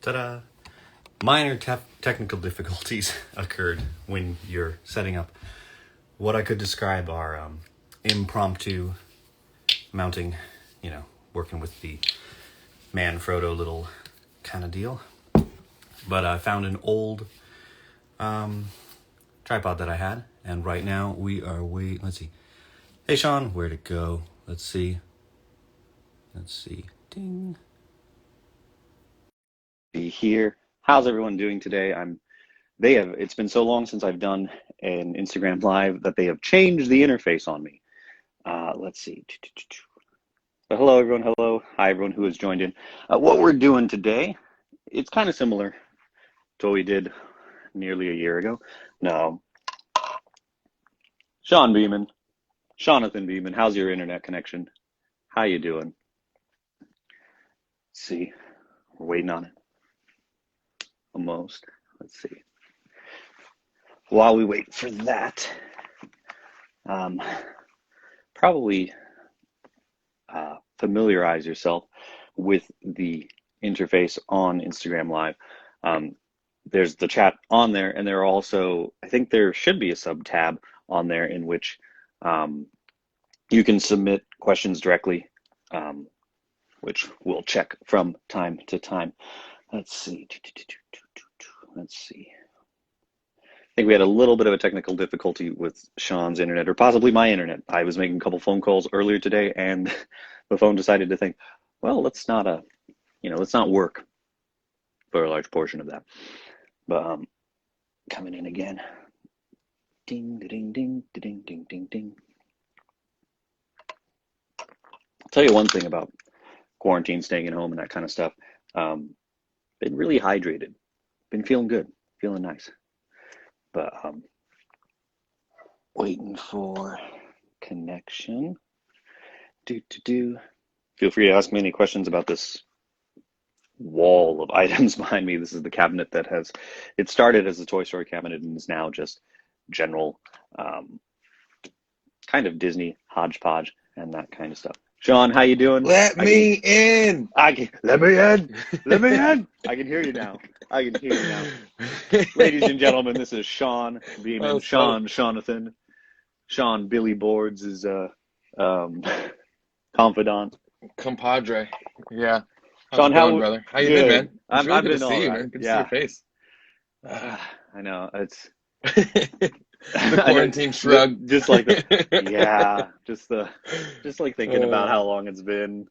Ta-da! Minor technical difficulties occurred when you're setting up. What I could describe are impromptu mounting, working with the Manfrotto little kind of deal. But I found an old tripod that I had, and right now we are let's see. Hey Sean, where'd it go? Let's see. Ding. Be here. How's everyone doing today? It's been so long since I've done an Instagram live that they have changed the interface on me. Let's see. But hello everyone, hello. Hi everyone who has joined in. What we're doing today, it's kind of similar to what we did nearly a year ago. No. Jonathan Beeman, how's your internet connection? How you doing? Let's see. We're waiting on it. Almost. Let's see. While we wait for that, probably familiarize yourself with the interface on Instagram Live. There's the chat on there, and there are also, I think there should be a sub tab on there in which you can submit questions directly, which we'll check from time to time. Let's see. I think we had a little bit of a technical difficulty with Sean's internet, or possibly my internet. I was making a couple phone calls earlier today, and the phone decided to think, well, let's not work for a large portion of that. But coming in again. Ding, ding, ding, ding, ding, ding, ding. I'll tell you one thing about quarantine, staying at home, and that kind of stuff. Been really hydrated. Been feeling good, feeling nice. But waiting for connection. Feel free to ask me any questions about this wall of items behind me. This is the cabinet that it started as a Toy Story cabinet and is now just general kind of Disney hodgepodge and that kind of stuff. Sean, how you doing? Let me in. Let me in. Let me in. I can hear you now. Ladies and gentlemen, this is Sean Beeman. Jonathan. Sean, Billy Boards is confidant. Compadre. Yeah. Sean, how brother? How you been, man? It's really good to see you, man. Good to see your face. I know. It's the quarantine shrug. Just like just like thinking about how long it's been.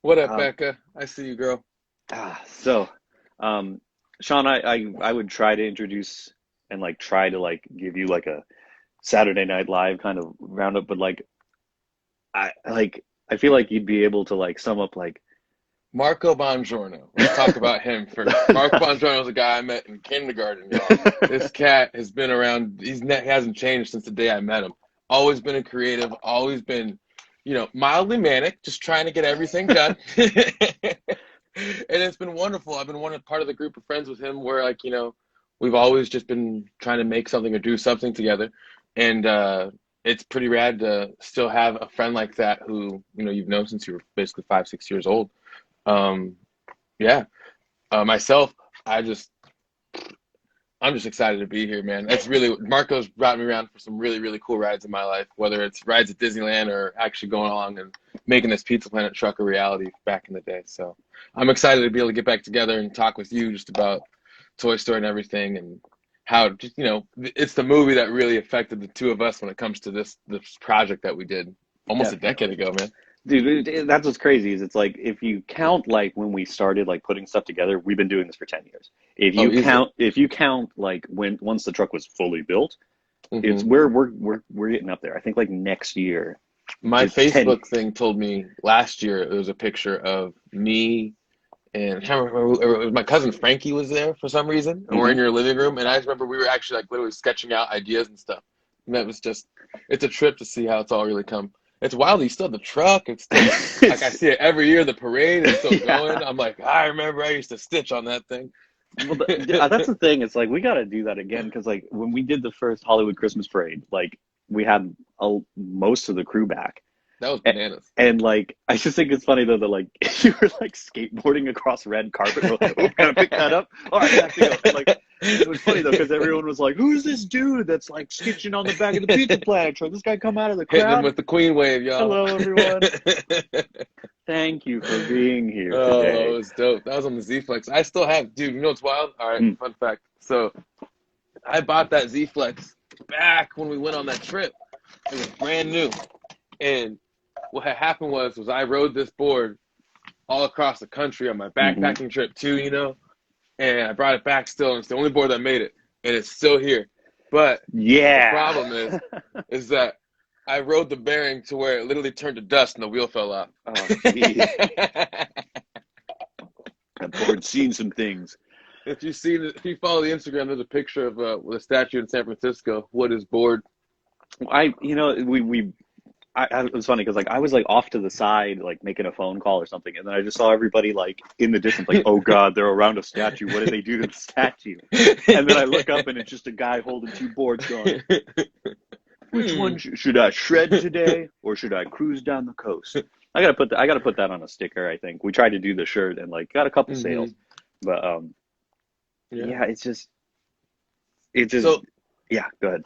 What up, Becca? I see you, girl. So, Sean, I would try to introduce and try to give you a Saturday Night Live kind of roundup, but I feel like you'd be able to sum up Marco Bongiorno. Let's talk about him first. Marco Bongiorno is a guy I met in kindergarten, y'all. This cat has been around. He hasn't changed since the day I met him. Always been a creative. Always been, mildly manic, just trying to get everything done. And it's been wonderful. I've been part of the group of friends with him where, we've always just been trying to make something or do something together. And it's pretty rad to still have a friend like that who, you've known since you were basically 5-6 years old. Myself, I'm just excited to be here, man. That's really, Marco's brought me around for some really, really cool rides in my life, whether it's rides at Disneyland or actually going along and making this Pizza Planet truck a reality back in the day. So I'm excited to be able to get back together and talk with you just about Toy Story and everything, and how, it's the movie that really affected the two of us when it comes to this project that we did almost a decade ago, man. Dude, that's what's crazy is it's if you count when we started putting stuff together, we've been doing this for 10 years. If you count once the truck was fully built, it's we're getting up there. I think next year. My Facebook thing told me last year there was a picture of me and I can't remember, it was my cousin Frankie was there for some reason, and we're in your living room, and I just remember we were actually literally sketching out ideas and stuff. And that was it's a trip to see how it's all really come. It's wild. You still have the truck. It's still, I see it every year. The parade is still going. I'm I remember I used to stitch on that thing. Well, that's the thing. It's we got to do that again because when we did the first Hollywood Christmas parade, we had most of the crew back, That was bananas. And like, I just think it's funny though that like you were like skateboarding across red carpet. We're like, oh, gotta pick that up. All right, I have to go. And, like, it was funny though because everyone was like, "Who's this dude that's like sketching on the back of the pizza planet truck? This guy come out of the Hitting them crowd." with the queen wave, y'all. Hello, everyone. Thank you for being here Oh, today. it was dope. That was on the Z Flex. I still have, dude. You know what's wild? All right, fun fact. So I bought that Z Flex back when we went on that trip. It was brand new, and what had happened was I rode this board all across the country on my backpacking trip too, you know, and I brought it back still, and it's the only board that made it, and it's still here. But Yeah. the problem is that I rode the bearing to where it literally turned to dust and the wheel fell off. Oh, geez. That board's seen some things. If you follow the Instagram, there's a picture of the statue in San Francisco. What is board? It was funny because like I was like off to the side like making a phone call or something, and then I just saw everybody like in the distance like, oh god, they're around a statue, what did they do to the statue? And then I look up and it's just a guy holding two boards going, which one should I shred today or should I cruise down the coast? I gotta put that on a sticker. I think we tried to do the shirt and like got a couple sales, but yeah, it's just so, yeah, go ahead.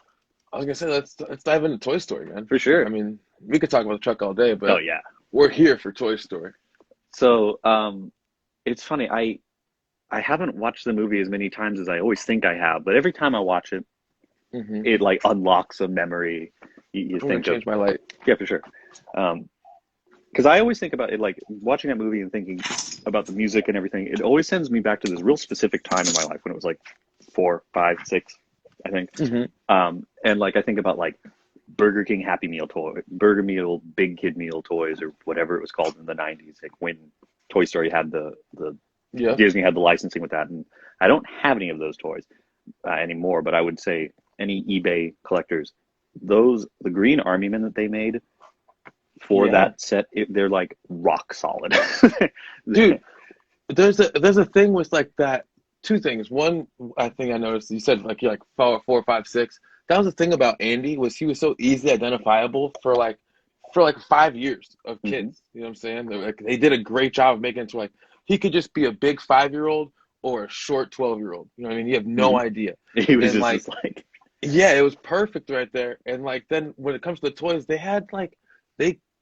I was gonna say let's dive into Toy Story, man. For sure. I mean, we could talk about the truck all day, but oh yeah, we're here for Toy Story. So it's funny. I haven't watched the movie as many times as I always think I have, but every time I watch it, it like unlocks a memory. You think change my light. Yeah, for sure. Because I always think about it like watching that movie and thinking about the music and everything. It always sends me back to this real specific time in my life when it was like 4, 5, 6, I think. And like I think about like Burger King Happy Meal Burger Meal Big Kid Meal toys or whatever it was called in the 90s, like when Toy Story had the Disney had the licensing with that. And I don't have any of those toys anymore, but I would say any eBay collectors, the green army men that they made for that set, they're like rock solid. Dude, there's a thing with like that. Two things. One, I think I noticed you said like you're like 4, 5, 6. That was the thing about Andy, was he was so easily identifiable for like 5 years of kids. You know what I'm saying? They did a great job of making it to like he could just be a big 5-year-old or a short 12-year-old. You know what I mean? You have no idea. He was and just like yeah, it was perfect right there. And like then when it comes to the toys, they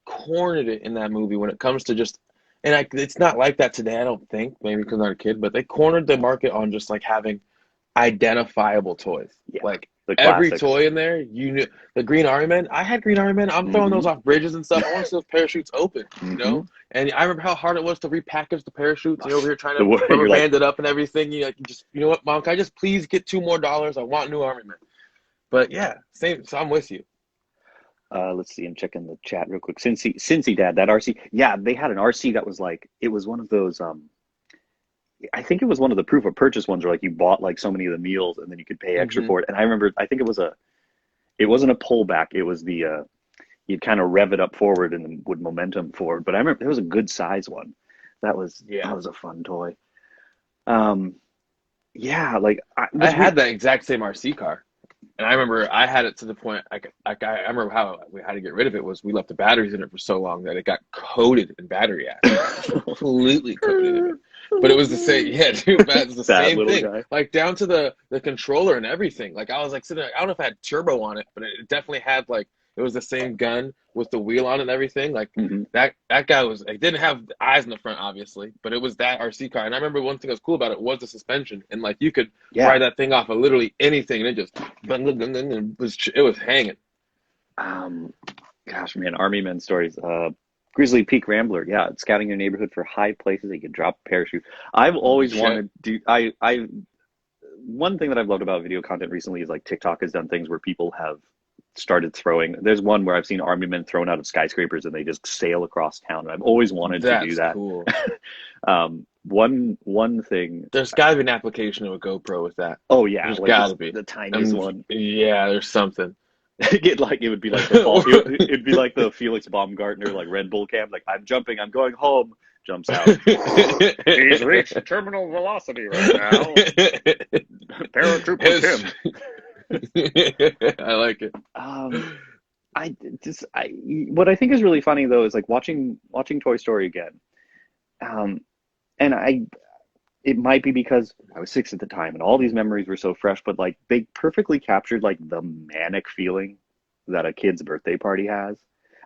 cornered it in that movie when it comes to just. And it's not like that today, I don't think, maybe because I'm not a kid, but they cornered the market on just like having identifiable toys. Yeah, like every toy in there, you knew. The Green Army Men, I had Green Army Men. I'm throwing those off bridges and stuff. I want to see those parachutes open, you know? And I remember how hard it was to repackage the parachutes. You're over here trying to rubber band it up and everything. You know what, Mom, can I just please get $2 more? I want new Army Men. But yeah, same. So I'm with you. Let's see, I'm checking the chat real quick. Cincy Dad, that RC. Yeah, they had an RC that was like, it was one of those, I think it was one of the proof of purchase ones where like you bought like so many of the meals and then you could pay extra for it. And I remember, I think it wasn't a pullback. It was you'd kind of rev it up forward and then would momentum forward. But I remember there was a good size one. That was a fun toy. Yeah, like I had that exact same RC car. And I remember I had it to the point, I remember how we had to get rid of it was we left the batteries in it for so long that it got coated in battery ash. Completely coated in it. But it was the same, dude, man, it was the same thing. Guy. Like down to the controller and everything. Like I was like sitting there, I don't know if it had turbo on it, but it definitely had like, it was the same gun with the wheel on it and everything. Like that guy was, it didn't have eyes in the front, obviously, but it was that RC car. And I remember one thing that was cool about it was the suspension. And like you could ride that thing off of literally anything and it just, it was hanging. Gosh, man, Army Men stories. Grizzly Peak Rambler, scouting your neighborhood for high places that you can drop a parachute. I've always wanted to one thing that I've loved about video content recently is like TikTok has done things where people have started throwing. There's one where I've seen Army Men thrown out of skyscrapers and they just sail across town. I've always wanted to do that. Cool. One thing. There's got to be an application of a GoPro with that. Oh yeah, there's got to be the tiniest one. Yeah, there's something. It would be like it'd be like the Felix Baumgartner like Red Bull cam. Like I'm jumping, I'm going home. Jumps out. He's reached terminal velocity right now. Paratrooper Tim. I like it. I just I what I think is really funny though is like watching Toy Story again. Um, and it might be because I was 6 at the time and all these memories were so fresh, but like they perfectly captured like the manic feeling that a kid's birthday party has.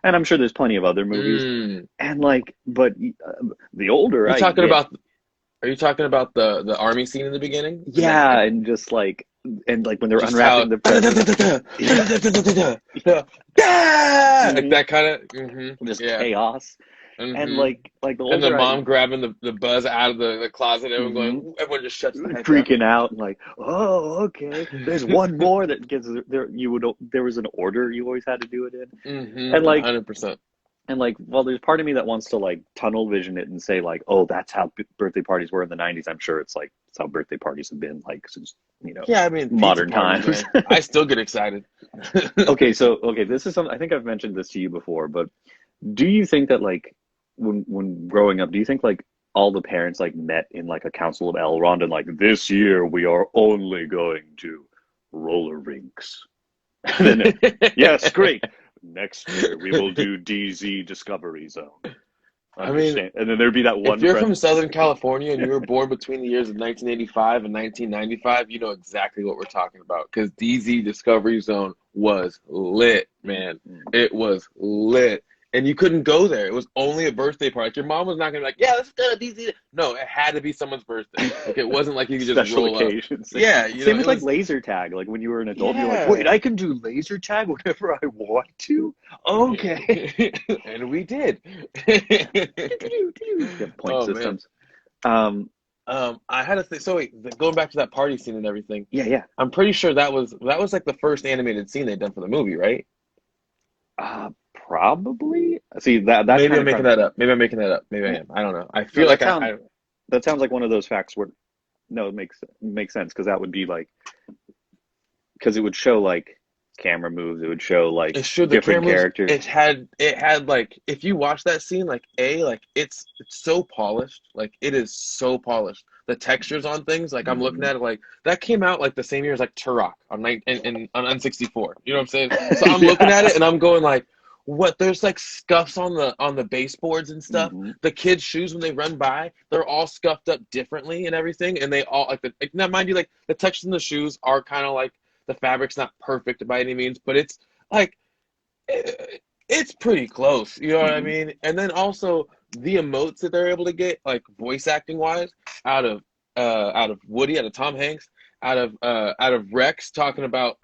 And I'm sure there's plenty of other movies. Mm. And like, but the older You I talking get, about? Are you talking about the army scene in the beginning? And that yeah, and just like, and like when they're just how unwrapping the presents, yeah, like hmm that kind of just yeah. chaos. And hmm like the And the older I, mom grabbing the buzz out of the closet, everyone mhm, going, everyone just shuts the heck up. freaking out and like, oh, okay, there's one more that gets there. There was an order you always had to do it in, and like 100%. well, there's part of me that wants to like tunnel vision it and say like, oh, that's how birthday parties were in the '90s. I'm sure it's like it's how birthday parties have been like since Yeah, I mean, pizza modern parties, times. man. I still get excited. Okay, this is something I think I've mentioned this to you before, but do you think that like when growing up, do you think like all the parents like met in like a council of Elrond and like this year we are only going to roller rinks? And then yes, great. Next year we will do DZ Discovery Zone. I mean, Understand? And then there'd be that if one you're friend. from Southern California and you were born between the years of 1985 and 1995, you know exactly what we're talking about because DZ Discovery Zone was lit, man. It was lit. And you couldn't go there. It was only a birthday party. Like, your mom was not going to be like, yeah, let's go to DZ. No, it had to be someone's birthday. Like, it wasn't like you could just Special roll up. occasions. Yeah, Same it with like was, laser tag. Like when you were an adult, you're like, yeah. wait, I can do laser tag whenever I want to. Okay. And we did. You have point Oh, man. systems. Um, I had to think. So wait, going back to that party scene and everything. yeah, yeah. I'm pretty sure that was like the first animated scene they'd done for the movie, right? Probably. See that's Maybe kind I'm of making that up. Maybe I'm making that up. Maybe I am. I don't know. I no. feel like I That sounds like one of those facts where no, it makes sense because that would be like because it would show like camera moves. It would show like it showed the different cameras. characters. It had like if you watch that scene, like like it's so polished. Like it is so polished. The textures on things, like I'm looking Mhm. at it, like that came out like the same year as like Turok on on N64. You know what I'm saying? So I'm looking at Yeah. it and I'm going like, what? There's like scuffs on the baseboards and stuff. Hmm. The kids' shoes when they run by, they're all scuffed up differently and everything, and they all like now mind you, like the textures in the shoes are kind of like the fabric's not perfect by any means, but it's like it's pretty close, you know what I Hmm. mean? And then also the emotes that they're able to get, like voice acting wise, out of Woody, out of Tom Hanks, out of Rex talking about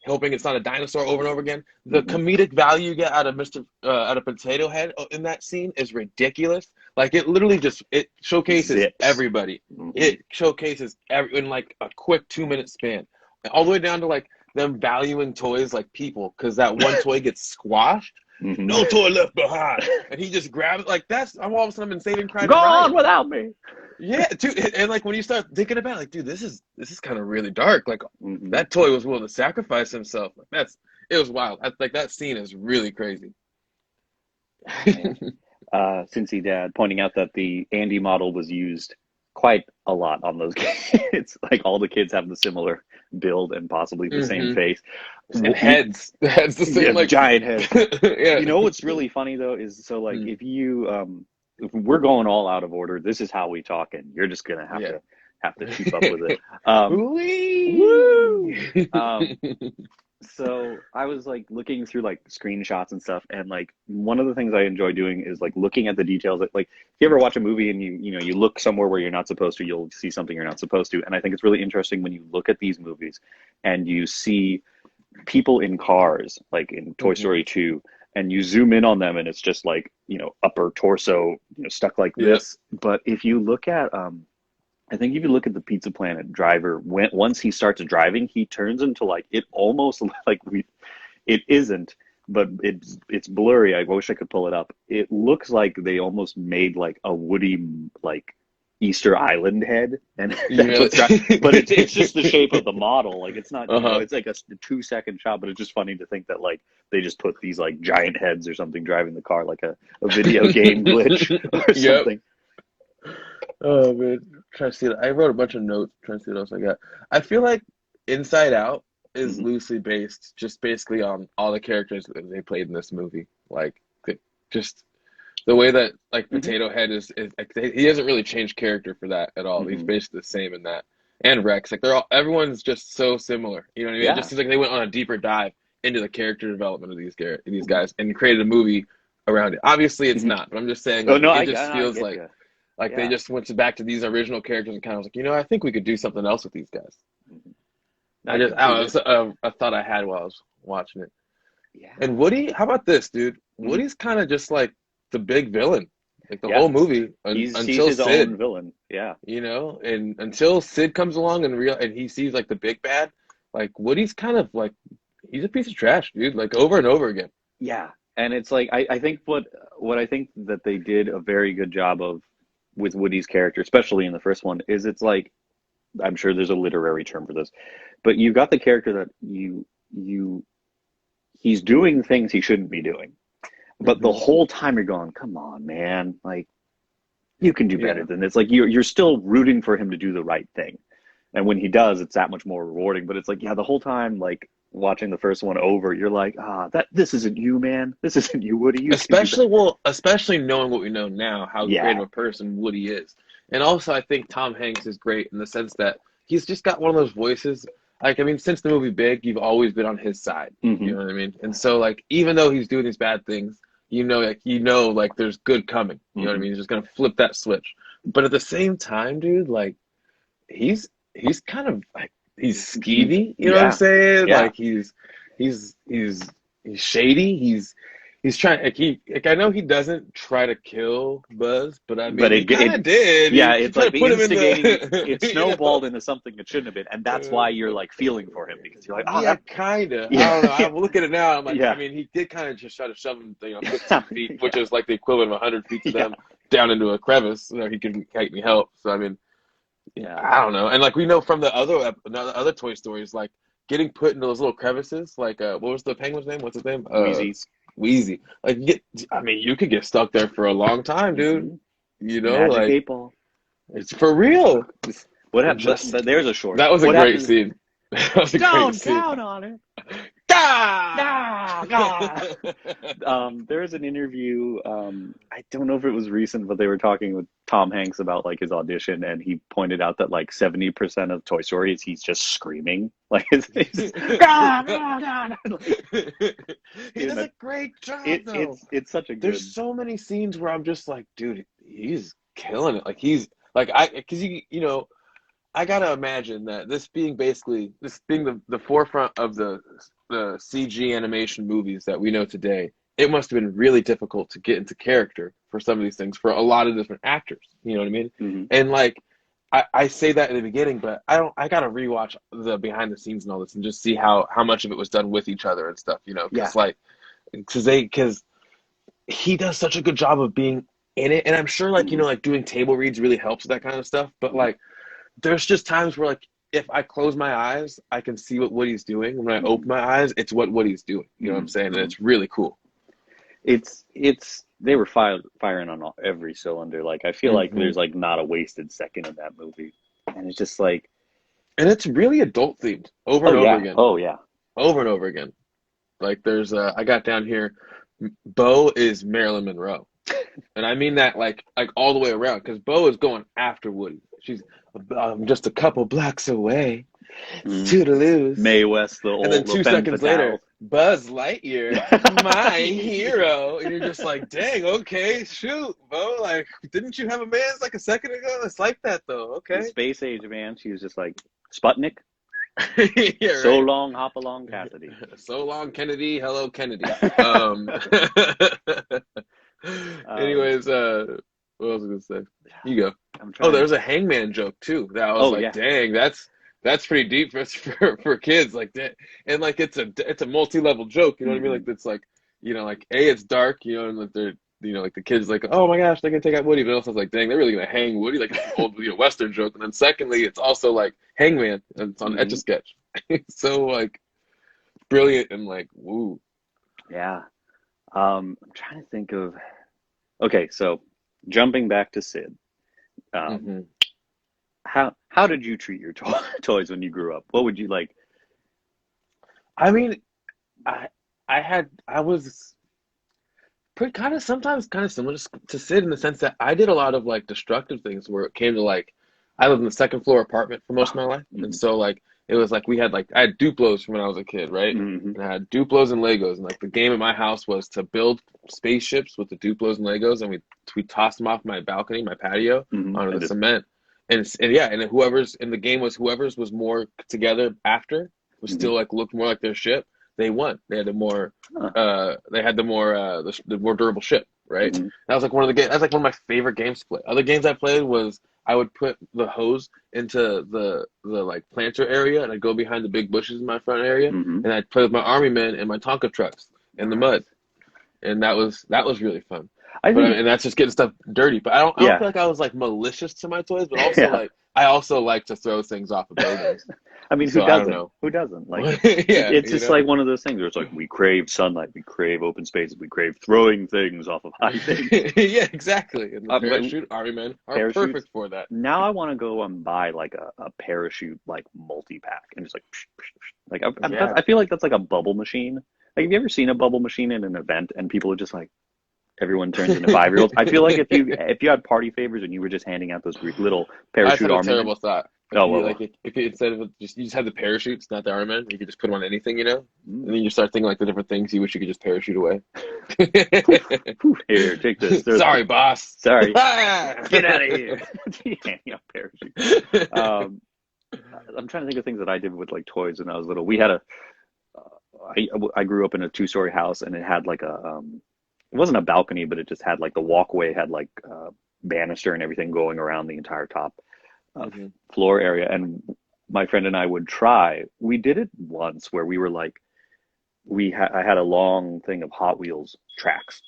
hoping it's not a dinosaur over and over again. The Hmm. comedic value you get out of Mr. Out of Potato Head in that scene is ridiculous. Like it literally just it showcases Zips. everybody. Hmm. It showcases every in like a quick 2 minute span, all the way down to like them valuing toys like people because that one toy gets squashed. Hmm. No toy left behind, and he just grabs it like that's. I'm all of a sudden been Saving Go Private on Ryan. without me. Yeah, dude, and like when you start thinking about it, like, dude, this is kind of really dark. Like Hmm. that toy was willing to sacrifice himself. Like it was wild. Like that scene is really crazy. Oh man. Cincy Dad pointing out that the Andy model was used quite a lot on those kids. Like all the kids have the similar build and possibly the same hmm face. And heads, the heads the Yeah, same. Like giant heads. yeah. You know what's really funny though is so like Mm, if we're going all out of order, this is how we talk, and you're just gonna yeah. have to keep up with it. Woo! Wee. So I was like looking through like screenshots and stuff, and like one of the things I enjoy doing is like looking at the details. Like if you ever watch a movie and you look somewhere where you're not supposed to, you'll see something you're not supposed to. And I think it's really interesting when you look at these movies and you see people in cars, like in Toy hmm Story 2, and you zoom in on them and it's just like, upper torso, stuck like Yep. this. But if you look at I think if you look at the Pizza Planet driver, once he starts driving, he turns into like it almost like it isn't, but it's blurry. I wish I could pull it up. It looks like they almost made like a Woody like Easter Island head, and You that's really? what's but it's just the shape of the model. Like it's not, Uh-huh. it's like a 2 second shot, but it's just funny to think that like they just put these like giant heads or something driving the car like a video game glitch or Yep. something. Oh man, trying to see it. I wrote a bunch of notes trying to see what else I got. I feel like Inside Out is Hmm. loosely based just basically on all the characters that they played in this movie. Like just the way that like Hmm. Potato Head is like he hasn't really changed character for that at all. He's Hmm. basically the same in that. And Rex, like everyone's just so similar. You know what I mean? It just Yeah. seems like they went on a deeper dive into the character development of these guys and created a movie around it. Obviously, it's Hmm. not, but I'm just saying Oh like no, it just I feels get you. like they Yeah. just went back to these original characters and kind of was like, I think we could do something else with these guys. Hmm. I I just I don't know, completely. it's a thought I had while I was watching it. Yeah. And Woody, how about this, dude? Hmm. Woody's kind of just like the big villain, like the Yeah. whole movie He's until his own Sid, villain. Yeah. and until Sid comes along and he sees like the big bad, like Woody's kind of like he's a piece of trash, dude, like over and over again. Yeah. And it's like I think what I think that they did a very good job of with Woody's character, especially in the first one, is it's like I'm sure there's a literary term for this, but you've got the character that you he's doing things he shouldn't be doing. But the Hmm. whole time you're going, come on, man, like you can do better Yeah. than this. Like you're still rooting for him to do the right thing. And when he does, it's that much more rewarding. But it's like, yeah, the whole time, like watching the first one over, you're like, that this isn't you, man. This isn't you, Woody. You can do better. Especially knowing what we know now, how great Yeah. of a person Woody is. And also I think Tom Hanks is great in the sense that he's just got one of those voices. Like I mean, since the movie Big, you've always been on his side. You Hmm. know what I mean? And so like even though he's doing these bad things, like there's good coming. You know what I Hmm. mean? He's just gonna flip that switch. But at the same time, dude, like he's kind of like he's skeevy, you know what I'm Yeah. saying? Yeah. Like he's shady. He's trying like I know he doesn't try to kill Buzz, but I But mean he kind of did. yeah, He it's tried like to the put him in instigating, the it snowballed into something it shouldn't have been. And that's why you're like feeling for him because you're like, yeah, that, kind of. I yeah, don't know. I look at it now. I'm like, I yeah, mean, he did kind of just try to shove him, 15 feet, which yeah, is like the equivalent of 100 feet to yeah, them, down into a crevice so he can get me help. So I mean, yeah. I don't know. And like we know from the other Toy Stories, like getting put into those little crevices, like what was the penguin's name? What's his name? Wheezy. Wheezy. Like I mean, you could get stuck there for a long time, dude. Hmm. Magic Like 8 Ball. it's for real. What And happened? just There's a short. that was a What great happens? scene. That was a great Don't scene. count on it. Ah! Ah, God. There was an interview. I don't know if it was recent, but they were talking with Tom Hanks about like his audition, and he pointed out that like 70% of Toy Story is he's just screaming, like he's God, God, God. Like, He dude, does a great job it though. it's such a There's good. so many scenes where I'm just like, dude, he's killing it. Like he's like because I gotta imagine that this being the forefront of the CG animation movies that we know today, it must have been really difficult to get into character for some of these things for a lot of different actors. You know what I mean? Mhm. And like I say that in the beginning, but I gotta rewatch the behind the scenes and all this and just see how much of it was done with each other and stuff, Yeah. because he does such a good job of being in it. And I'm sure like, Mhm. like doing table reads really helps with that kind of stuff. But Mhm. like there's just times where like if I close my eyes, I can see what Woody's doing. When I Mhm. open my eyes, it's what Woody's doing. You know what I'm Mhm. saying? And Mhm. it's really cool. It's they were firing on every cylinder. Like I feel like Hmm. there's like not a wasted second in that movie, and it's just like, And it's really adult themed over oh and over yeah, again, oh yeah. over and over again. Like there's I got down here, Bo is Marilyn Monroe. And I mean that like all the way around because Bo is going after Woody. She's just a couple blocks away. Mhm. Toodaloos. Mae West, And then the two femme seconds later, fatale. Buzz Lightyear, my hero. And you're just like, dang, okay, shoot, Bo. Like, didn't you have a man's like a second ago? It's like that though. The Okay. space age man. She was just like Sputnik. Yeah, So right. long, hop along, Cassidy. So long, Kennedy. Hello, Kennedy. um, Anyways, what else was I gonna say? You go. I'm Oh, trying there to. was a hangman joke too. That I was Oh like, yeah. dang, that's pretty deep for kids. Like that, and like it's a multi-level joke. You know what I mean? Like Hmm. it's like like it's dark. And like they're like the kids like, oh my gosh, they're gonna take out Woody. But also it's like, dang, they're really gonna hang Woody. Like it's an old Western joke. And then secondly, it's also like hangman. And it's on Etch a Hmm. Sketch. So like brilliant and like woo. Yeah. I'm trying to think of. Okay, so jumping back to Sid. Um, Hmm. how did you treat your toys when you grew up? What would you like? I mean, I I was pretty kind of sometimes kind of similar to Sid in the sense that I did a lot of like destructive things where it came to like I lived in the second floor apartment for most of my life, and Hmm. so like it was like we had like I had Duplos from when I was a kid, right? Hmm. And I had Duplos and Legos, and like the game at my house was to build spaceships with the Duplos and Legos, and we tossed them off my balcony, my patio, Hmm. onto And the just cement, and yeah, and then whoever's in the game was whoever's was more together after was hmm. still like looked more like their ship, they won. Huh. They had the more durable ship, right? Hmm. That was like one of the games. That's like one of my favorite games to play. Other games I played was I would put the hose into the like planter area, and I'd go behind the big bushes in my front area, Hmm. and I'd play with my army men and my Tonka trucks in the mud, Nice. and that was really fun. I But I think, mean, and that's just getting stuff dirty. But I don't yeah, feel like I was like malicious to my toys, but also yeah. like I also like to throw things off of buildings. I mean, who So I don't doesn't? know. Who doesn't? Like, Yeah, it's you just know. like one of those things where it's like we crave sunlight, we crave open spaces, we crave throwing things off of high things. Yeah, exactly. And the But parachute army men are parachutes. perfect for that. Now I want to go and buy like a parachute like multi pack and just like like Yeah. I feel like that's like a bubble machine. Like, have you ever seen a bubble machine in an event and people are just like everyone turns into 5 year olds? I feel like if you had party favors and you were just handing out those little I just parachute had a army men. terrible thought. Like Oh you well, like if you instead of just you just had the parachutes, not the army men, you could just put them on anything, you know? mm, And then you start thinking like the different things you wish you could just parachute away. poof, poof, here, take this. Sorry, boss. Sorry, get out of here. Handing out parachutes. Um, I'm trying to think of things that I did with like toys when I was little. We had I grew up in a two-story house and it had like it wasn't a balcony, but it just had like the walkway had like banister and everything going around the entire top Mhm. floor area. And my friend and I would try. We did it once where we were like, I had a long thing of Hot Wheels tracks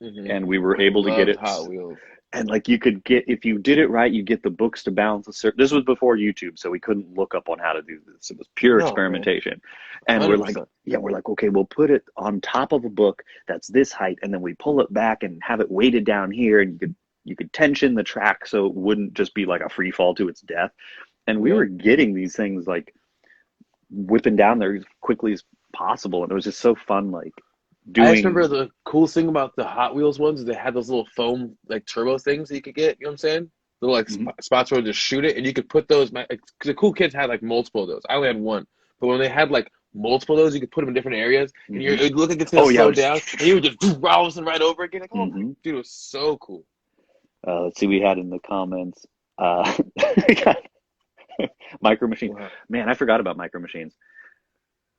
Mhm. and we were I able to get loved it. Hot Wheels. And like you could get, if you did it right, you get the books to balance a certain. This was before YouTube, so we couldn't look up on how to do this. It was pure No, man. experimentation. And we're like, 100%. yeah, we're like, okay, we'll put it on top of a book that's this height, and then we pull it back and have it weighted down here, and you could tension the track so it wouldn't just be like a free fall to its death. And we were Yeah. getting these things like whipping down there as quickly as possible, and it was just so fun, like I just doing. remember the coolest thing about the Hot Wheels ones is they had those little foam like turbo things that you could get. You know what I'm saying? Little like Mhm. spots where you just shoot it, and you could put those. Like, the cool kids had like multiple of those. I only had one, but when they had like multiple of those, you could put them in different areas, and Mhm. it would look like it's gonna Oh yeah, it slow was. down, and you would just browsing right over again. Like, oh my Hmm. dude, it was so cool. Let's see, we had in the comments. We got Micro Machines. Wow. Man, I forgot about Micro Machines.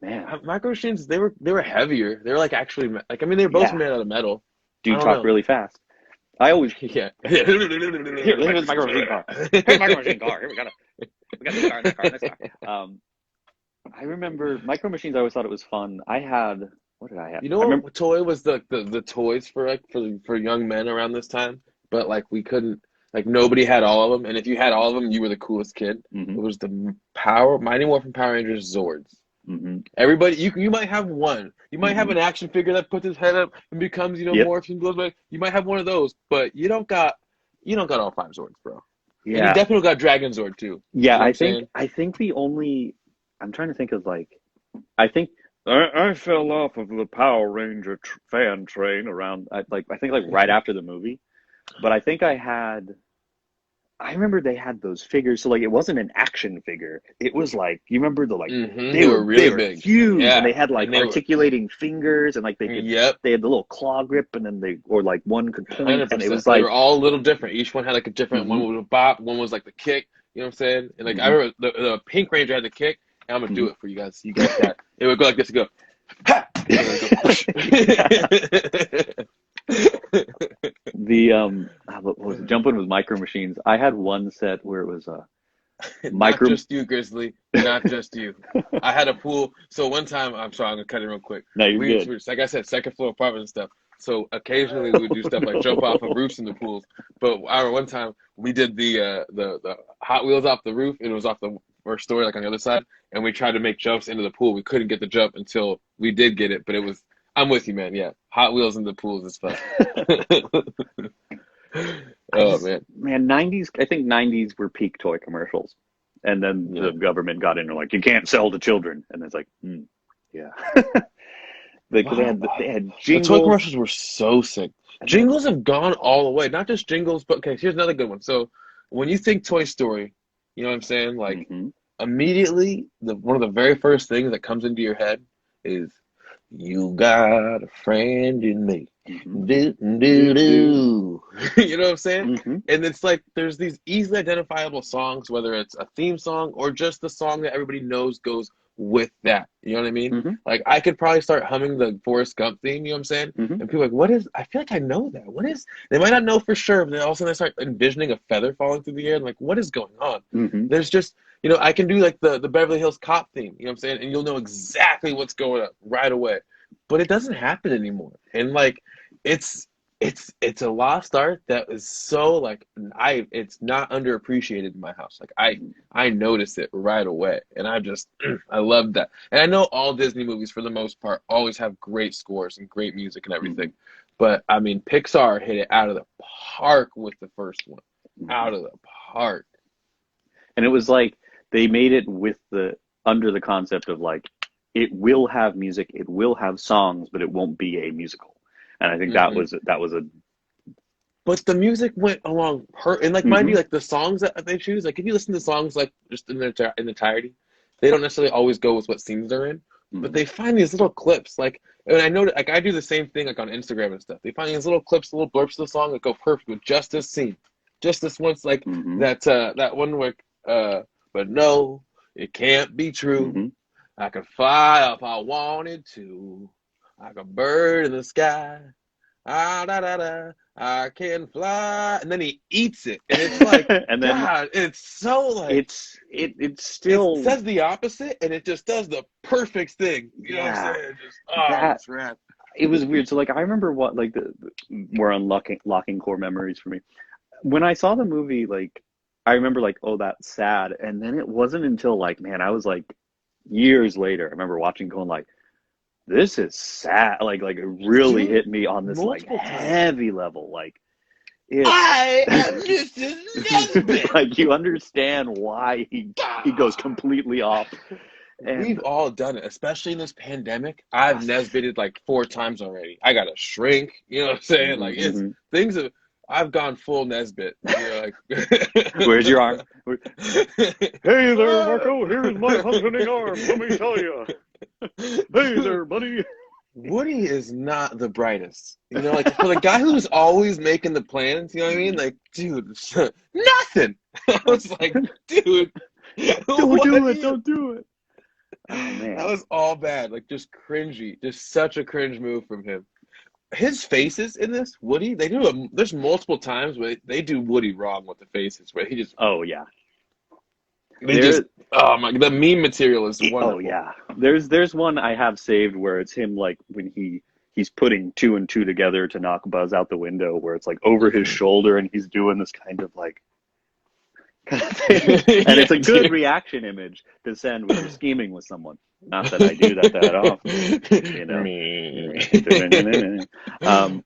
Man, Micro Machines, they were heavier. They were like actually like I mean they were both yeah. made out of metal. I Dude, don't talk know. really fast. I always Yeah. here. Here's the Micro Micro Machines. Machine car. Here's the Micro Machine car. Here we got this car, and this car, and this car. I remember Micro Machines. I always thought it was fun. I had what did I have? You I know remember. what toy was the toys for like for young men around this time? But like we couldn't like nobody had all of them, and if you had all of them, you were the coolest kid. Hmm. It was the Power Mighty Morphin Power Rangers Zords. Hmm. Everybody, you might have one. You might have Hmm. an action figure that puts his head up and becomes Yep. morphs and goes back. You might have one of those, but you don't got all five Zords, bro. And you Yeah. definitely got Dragon Zord too. Yeah. You know what I I'm think. saying? I think the only. I'm trying to think of like. I think I fell off of the Power Ranger fan train around. I think like right after the movie. But I think I remember they had those figures. So like it wasn't an action figure. It was like you remember the like They were they really were big. huge and they Yeah, had like and they were. articulating fingers and like Yep. they had the little claw grip and then they or like one could point and it 100%. was And they like were all a little different. Each one had like a different hmm one was a bop, one was like the kick. You know what I'm saying? And like I hmm remember the Pink Ranger had the kick, and I'm gonna do hmm it for you guys. You guys got it would go like this, it go, ha! And then it go, the what was it? Jumping with Micro Machines. I had one set where it was Not micro. just you, Grizzly. Not just you. I had a pool. So one time, I'm sorry, I'm gonna cut it real quick. No, you're We good. were, like I said, second floor apartment and stuff. So occasionally we would do stuff like jump off of roofs in the pools. But I remember one time we did the Hot Wheels off the roof, and it was off the first story, like on the other side. And we tried to make jumps into the pool. We couldn't get the jump until we did get it. But it was, I'm with you, man. Yeah, Hot Wheels in the pools is fun. I Oh just man, man, 90s. I think 90s were peak toy commercials, and then the yeah. government got in and like you can't sell to children, and it's like yeah. Wow. They had The toy jingles, commercials were so sick. and then Jingles have gone all the way. Not just jingles, but okay, here's another good one. So when you think Toy Story, you know what I'm saying? Like hmm immediately, the one of the very first things that comes into your head is "You got a friend in me." hmm Do do do do. do. You know what I'm saying? hmm And it's like there's these easily identifiable songs, whether it's a theme song or just the song that everybody knows goes with that. You know what I mean? hmm Like I could probably start humming the Forrest Gump theme, you know what I'm saying? hmm And people are like, what is I feel like I know that. What is they might not know for sure, but then all of a sudden I start envisioning a feather falling through the air and like, what is going on? hmm There's just I can do like the Beverly Hills Cop theme, you know what I'm saying? And you'll know exactly what's going on right away. But it doesn't happen anymore. And like it's it's a lost art that is so like it's not underappreciated in my house. Like I notice it right away, and I just I love that. And I know all Disney movies for the most part always have great scores and great music and hmm everything, but I mean Pixar hit it out of the park with the first one, hmm out of the park. And it was like they made it with the under the concept of like it will have music, it will have songs, but it won't be a musical. And I think Hmm. that was a But the music went along her, and like mind you, hmm like the songs that they choose, like if you listen to songs like just in entirety, they don't necessarily always go with what scenes they're in, but hmm they find these little clips. Like, and I know that like I do the same thing like on Instagram and stuff. They find these little clips, little blurbs of the song that go perfect with just this scene, just this once, like hmm that one where, but no, it can't be true. hmm I could fly if I wanted to, like a bird in the sky. Ah, da, da, da, I can fly. And then he eats it. And it's like, and then God, it's so like, it's it still says the opposite and it just does the perfect thing. You know what I'm yeah saying? Just, oh, that it's rad. it was weird. So like I remember what like more unlocking locking core memories for me when I saw the movie. Like I remember like oh that's sad, and then it wasn't until like man I was like years later I remember watching going like this is sad. Like it really Dude, hit me on this like multiple times. heavy level. Like it's I am Mrs. Nesbit. like you understand why he goes God. completely off. We've And all done it, especially in this pandemic. I've Nesbited like 4 times already. I got a shrink, you know what I'm saying? Like it's hmm things have I've gone full Nesbit. Where's your arm? Hey there, Ah. Marco. Here's my functioning arm. Let me tell you. Hey Dude, there, buddy. Woody is not the brightest. Like for the guy who's always making the plans, you know what I mean? Mhm. Like, dude, nothing. I was like, dude, Don't what are do it. you? Don't do it. Oh That man. was all bad. Like just cringy. Just such a cringe move from him. His faces in this, Woody, there's multiple times where they do Woody wrong with the faces, where Oh yeah. they just, There. oh my, the meme material is Oh wonderful. yeah. There's one I have saved where it's him like when he's putting two and two together to knock Buzz out the window, where it's like over his Hmm. shoulder and he's doing this kind of like kind of thing, and Yeah, it's a good dude. reaction image to send when you're scheming with someone. Not that I do that often, you know. Me. Um,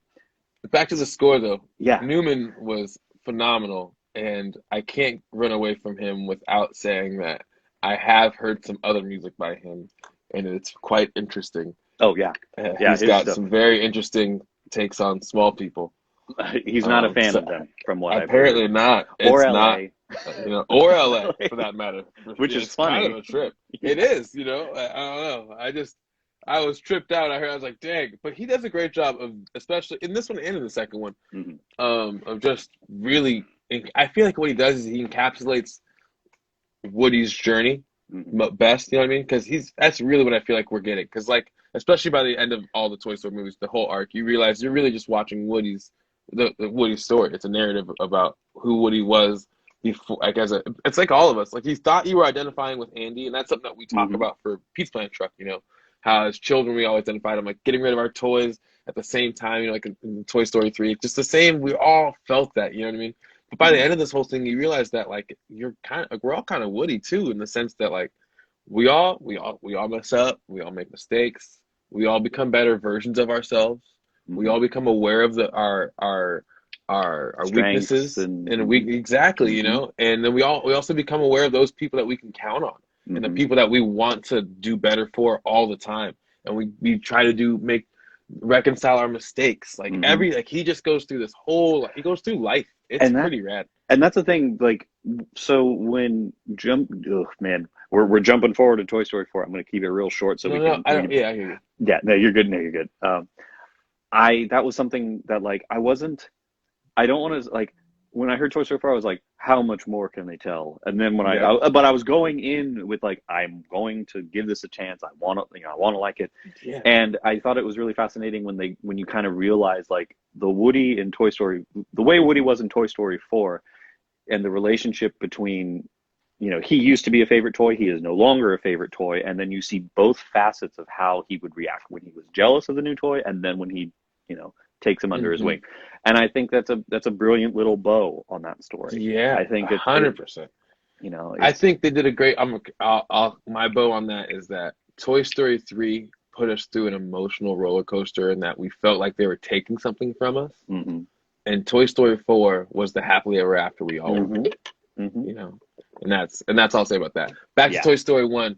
Back to the score though. yeah. Newman was phenomenal, and I can't run away from him without saying that I have heard some other music by him, and it's quite interesting. Oh yeah. Yeah. He's His got stuff. some very interesting takes on small people. He's not a fan So of them, from what I've heard, apparently not. or It's not, L.A., or LA for that matter. which is It's kind of funny. a trip. Yeah. It is, I don't know. I was tripped out. I was like, dang. But he does a great job of, especially in this one and in the second one, hmm of just really. I feel like what he does is he encapsulates Woody's journey hmm best. You know what I mean? Because that's really what I feel like we're getting. Because like, especially by the end of all the Toy Story movies, the whole arc, you realize you're really just watching the Woody story. It's a narrative about who Woody was before, like it's like all of us. Like he thought you were identifying with Andy, and that's something that we talk hmm about for Pizza Planet Truck. How as children we always identified him, like getting rid of our toys at the same time. Like in Toy Story 3, just the same. We all felt that. You know what I mean? But by the hmm end of this whole thing, you realize that like you're kind of like we're all kind of Woody too, in the sense that like we all mess up, we all make mistakes, we all become better versions of ourselves. We hmm all become aware of our Strengths weaknesses, and and we exactly, hmm and then we also become aware of those people that we can count on, and the hmm people that we want to do better for all the time. and we try to reconcile our mistakes. Like Hmm. he just goes through this whole, he goes through life. It's And that pretty rad. and that's the thing. Like, so when oh man, we're jumping forward to Toy Story 4. I'm going to keep it real short so No, we no, can I don't. Yeah, I hear you. yeah, no, you're good. No, you're good. I that was something that like I don't want to like when I heard Toy Story 4, I was like, how much more can they tell? And then when Yep. but I was going in with like, I'm going to give this a chance. I want to, I want to like it. Yeah. And I thought it was really fascinating when you kind of realize like the Woody in Toy Story, the way Woody was in Toy Story 4, and the relationship between, he used to be a favorite toy, he is no longer a favorite toy, and then you see both facets of how he would react when he was jealous of the new toy, and then when he, you know, takes him under his Hmm. wing. And I think that's a brilliant little bow on that story. Yeah, I think a it hundred percent. I it's think they did a great. My bow on that is that Toy Story 3 put us through an emotional roller coaster, and that we felt like they were taking something from us. mm-hmm, And Toy Story 4 was the happily ever after we all mm-hmm, wanted, mm-hmm. you know. And that's all I'll say about that. Back to Yeah. Toy Story 1.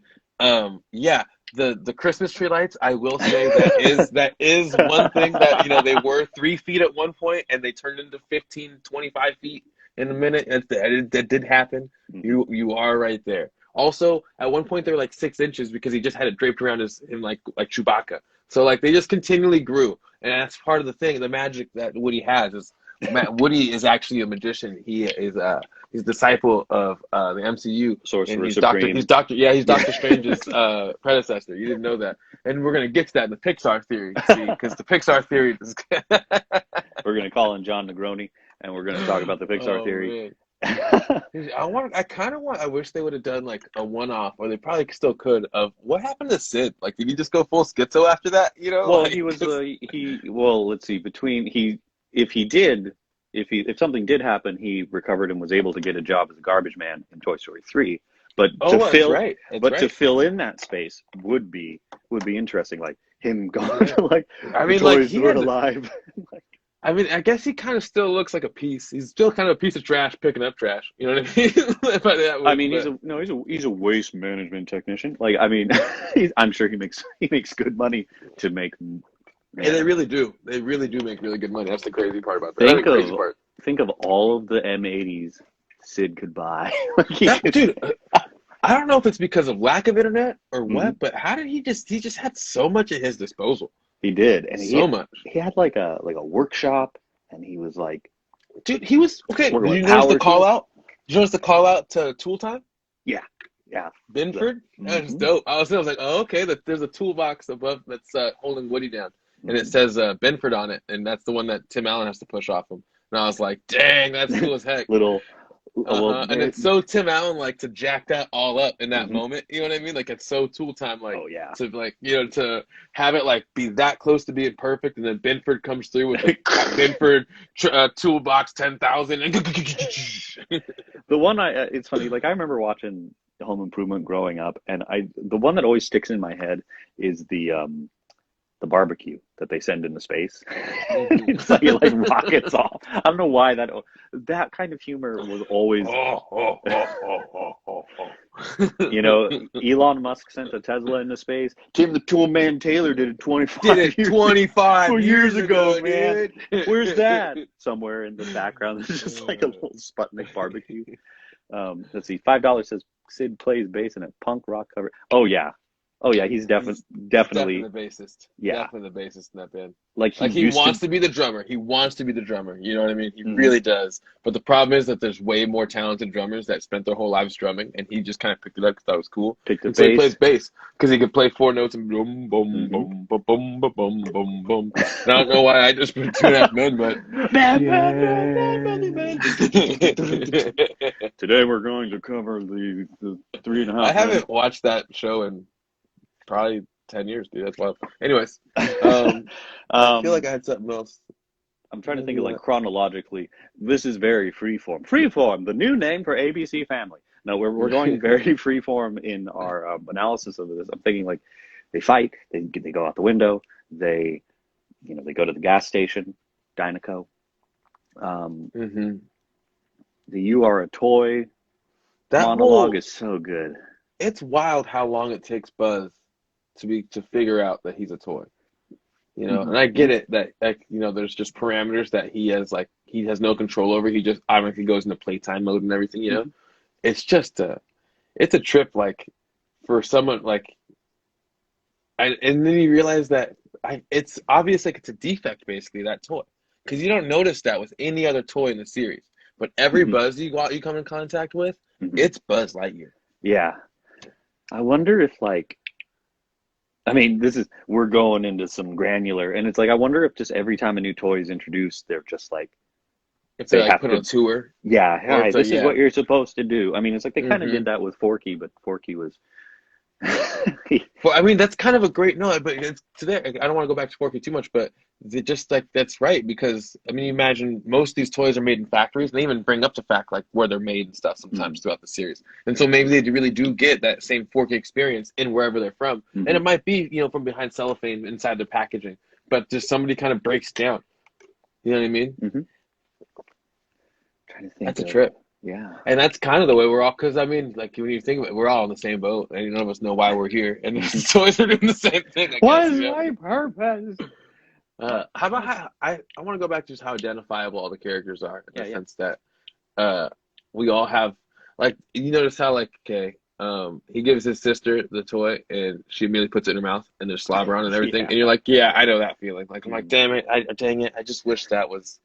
Yeah, the Christmas tree lights, I will say that is one thing that, they were 3 feet at one point and they turned into 15, 25 feet in a minute. That did happen. Mm-hmm. You are right there. Also, at one point they were like 6 inches because he just had it draped around him like Chewbacca. So like they just continually grew, and that's part of the thing, the magic that Woody has is Woody is actually a magician. He's a disciple of the MCU, and Sorcerer He's Supreme. Doctor Strange's predecessor. You didn't know that, and we're gonna get to that in the Pixar theory, see, because the Pixar theory is. We're gonna call in John Negroni, and we're gonna talk about the Pixar Oh theory. man. I wish they would have done like a one-off, or they probably still could, of what happened to Sid. Like, did he just go full schizo after that? Well, Like, 'cause well, let's see, if he did, if something did happen, he recovered and was able to get a job as a garbage man in Toy Story 3. But to oh, that's fill right, that's but to right. fill in that space would be interesting, like him going Yeah, to like I the mean, like toys he weren't had. alive. Like, I mean, I guess he kind of still looks like a piece. He's still kind of a piece of trash picking up trash. You know what I mean? By that I movie, mean, but he's a waste management technician. Like, I mean, I'm sure he makes good money to make, and they man. really do. They really do make really good money. That's the crazy part about that. That's the Think crazy of part. think of all of the M80s Sid could buy. Like he That could, dude, I don't know if it's because of lack of internet or Mhm. what, but how did he just had so much at his disposal. He did, and So much. he had like a workshop, and he was like Dude, he was okay. working Did with you notice the power call tools. out? Did you notice the call out to Tool Time? Yeah, yeah. Binford? That's Mm-hmm. dope. I was like, oh, okay, there's a toolbox above that's holding Woody down. And it Hmm. says Binford on it, and that's the one that Tim Allen has to push off him. And I was like, dang, that's cool as heck. Little, well, Uh-huh. And there. it's so Tim Allen like to jack that all up in that Hmm. moment. You know what I mean? Like it's so Tool Time, like Oh yeah. to like to have it like be that close to being perfect, and then Binford comes through with the Binford toolbox 10,000 and The one it's funny. Like I remember watching Home Improvement growing up, and the one that always sticks in my head is the barbecue that they send into space. Mhm. It's like it like rockets off. I don't know why that kind of humor was always, Oh, oh, oh, oh, oh, oh, you know, oh. Elon Musk sent a Tesla into space. Tim the Toolman Taylor did it Did 25 it years 25 years years ago, ago, man. Where's that? dude. Somewhere in the background, there's just like a little Sputnik barbecue. Let's see, $5 says Sid plays bass in a punk rock cover. Oh yeah, he's He's definitely definitely the bassist. yeah. Definitely the bassist in that band. Like he Like he used to. wants to be the drummer. He wants to be the drummer. You know what I mean? He Mhm. really does. But the problem is that there's way more talented drummers that spent their whole lives drumming, and he just kind of picked it up because that was cool. Picked up And so he plays bass. bass because he could play four notes and boom, boom, Hmm. boom, boom, boom, boom, boom, boom, boom. And I don't know why I just put Two and a Half Men, but Man, man, man, man, man, man. yeah. Today we're going to cover the Three and a I Half Men. haven't watched that show in probably 10 years, dude. That's wild. Anyways, I feel like um, I had something else. I'm trying to Maybe think of like chronologically. This is very freeform. Freeform, the new name for ABC Family. No, we're going very freeform in our analysis of this. I'm thinking like they fight, they go out the window, they go to the gas station, Dynaco. Um, hmm the "You Are a Toy" That monologue whole is so good. it's wild how long it takes Buzz to figure out that he's a toy. You know, Hmm. and I get it that like there's just parameters that he has no control over. He just automatically goes into playtime mode and everything. Hmm. It's just it's a trip like for someone like and then you realize that it's obvious like it's a defect basically that toy because you don't notice that with any other toy in the series. But every Hmm. Buzz you come in contact with, Hmm. it's Buzz Lightyear. Yeah. I wonder if like, I mean, we're going into some granular, and it's like, I wonder if just every time a new toy is introduced, they're just like, If they they like have put on a to, tour, yeah, or hi, if they this is yeah. what you're supposed to do. I mean, it's like they kind of hmm did that with Forky, but Forky was, Well, I mean, that's kind of a great no, but it's today. I don't want to go back to Forky too much, but it just like that's right because I mean, you imagine most of these toys are made in factories, and they even bring up the fact like where they're made and stuff hmm. sometimes throughout the series. And so maybe they really do get that same Forky experience in wherever they're from, and Hmm. it might be from behind cellophane inside their packaging, but just somebody kind of breaks down. You know what I mean? Hmm. Trying to think That's a of, trip. yeah. And that's kind of the way we're all, because I mean, like when you think of it, we're all in the same boat, and none of us know why we're here, and Hmm. the toys are doing the same thing, I What guess. is my purpose? How about how I want to go back to just how identifiable all the characters are in Yeah, the yeah. sense that uh we all have like you notice how like okay he gives his sister the toy and she immediately puts it in her mouth and there's slobber on it and everything Yeah. and you're like yeah I know that feeling like I'm like Mhm. damn it dang it I just wish that was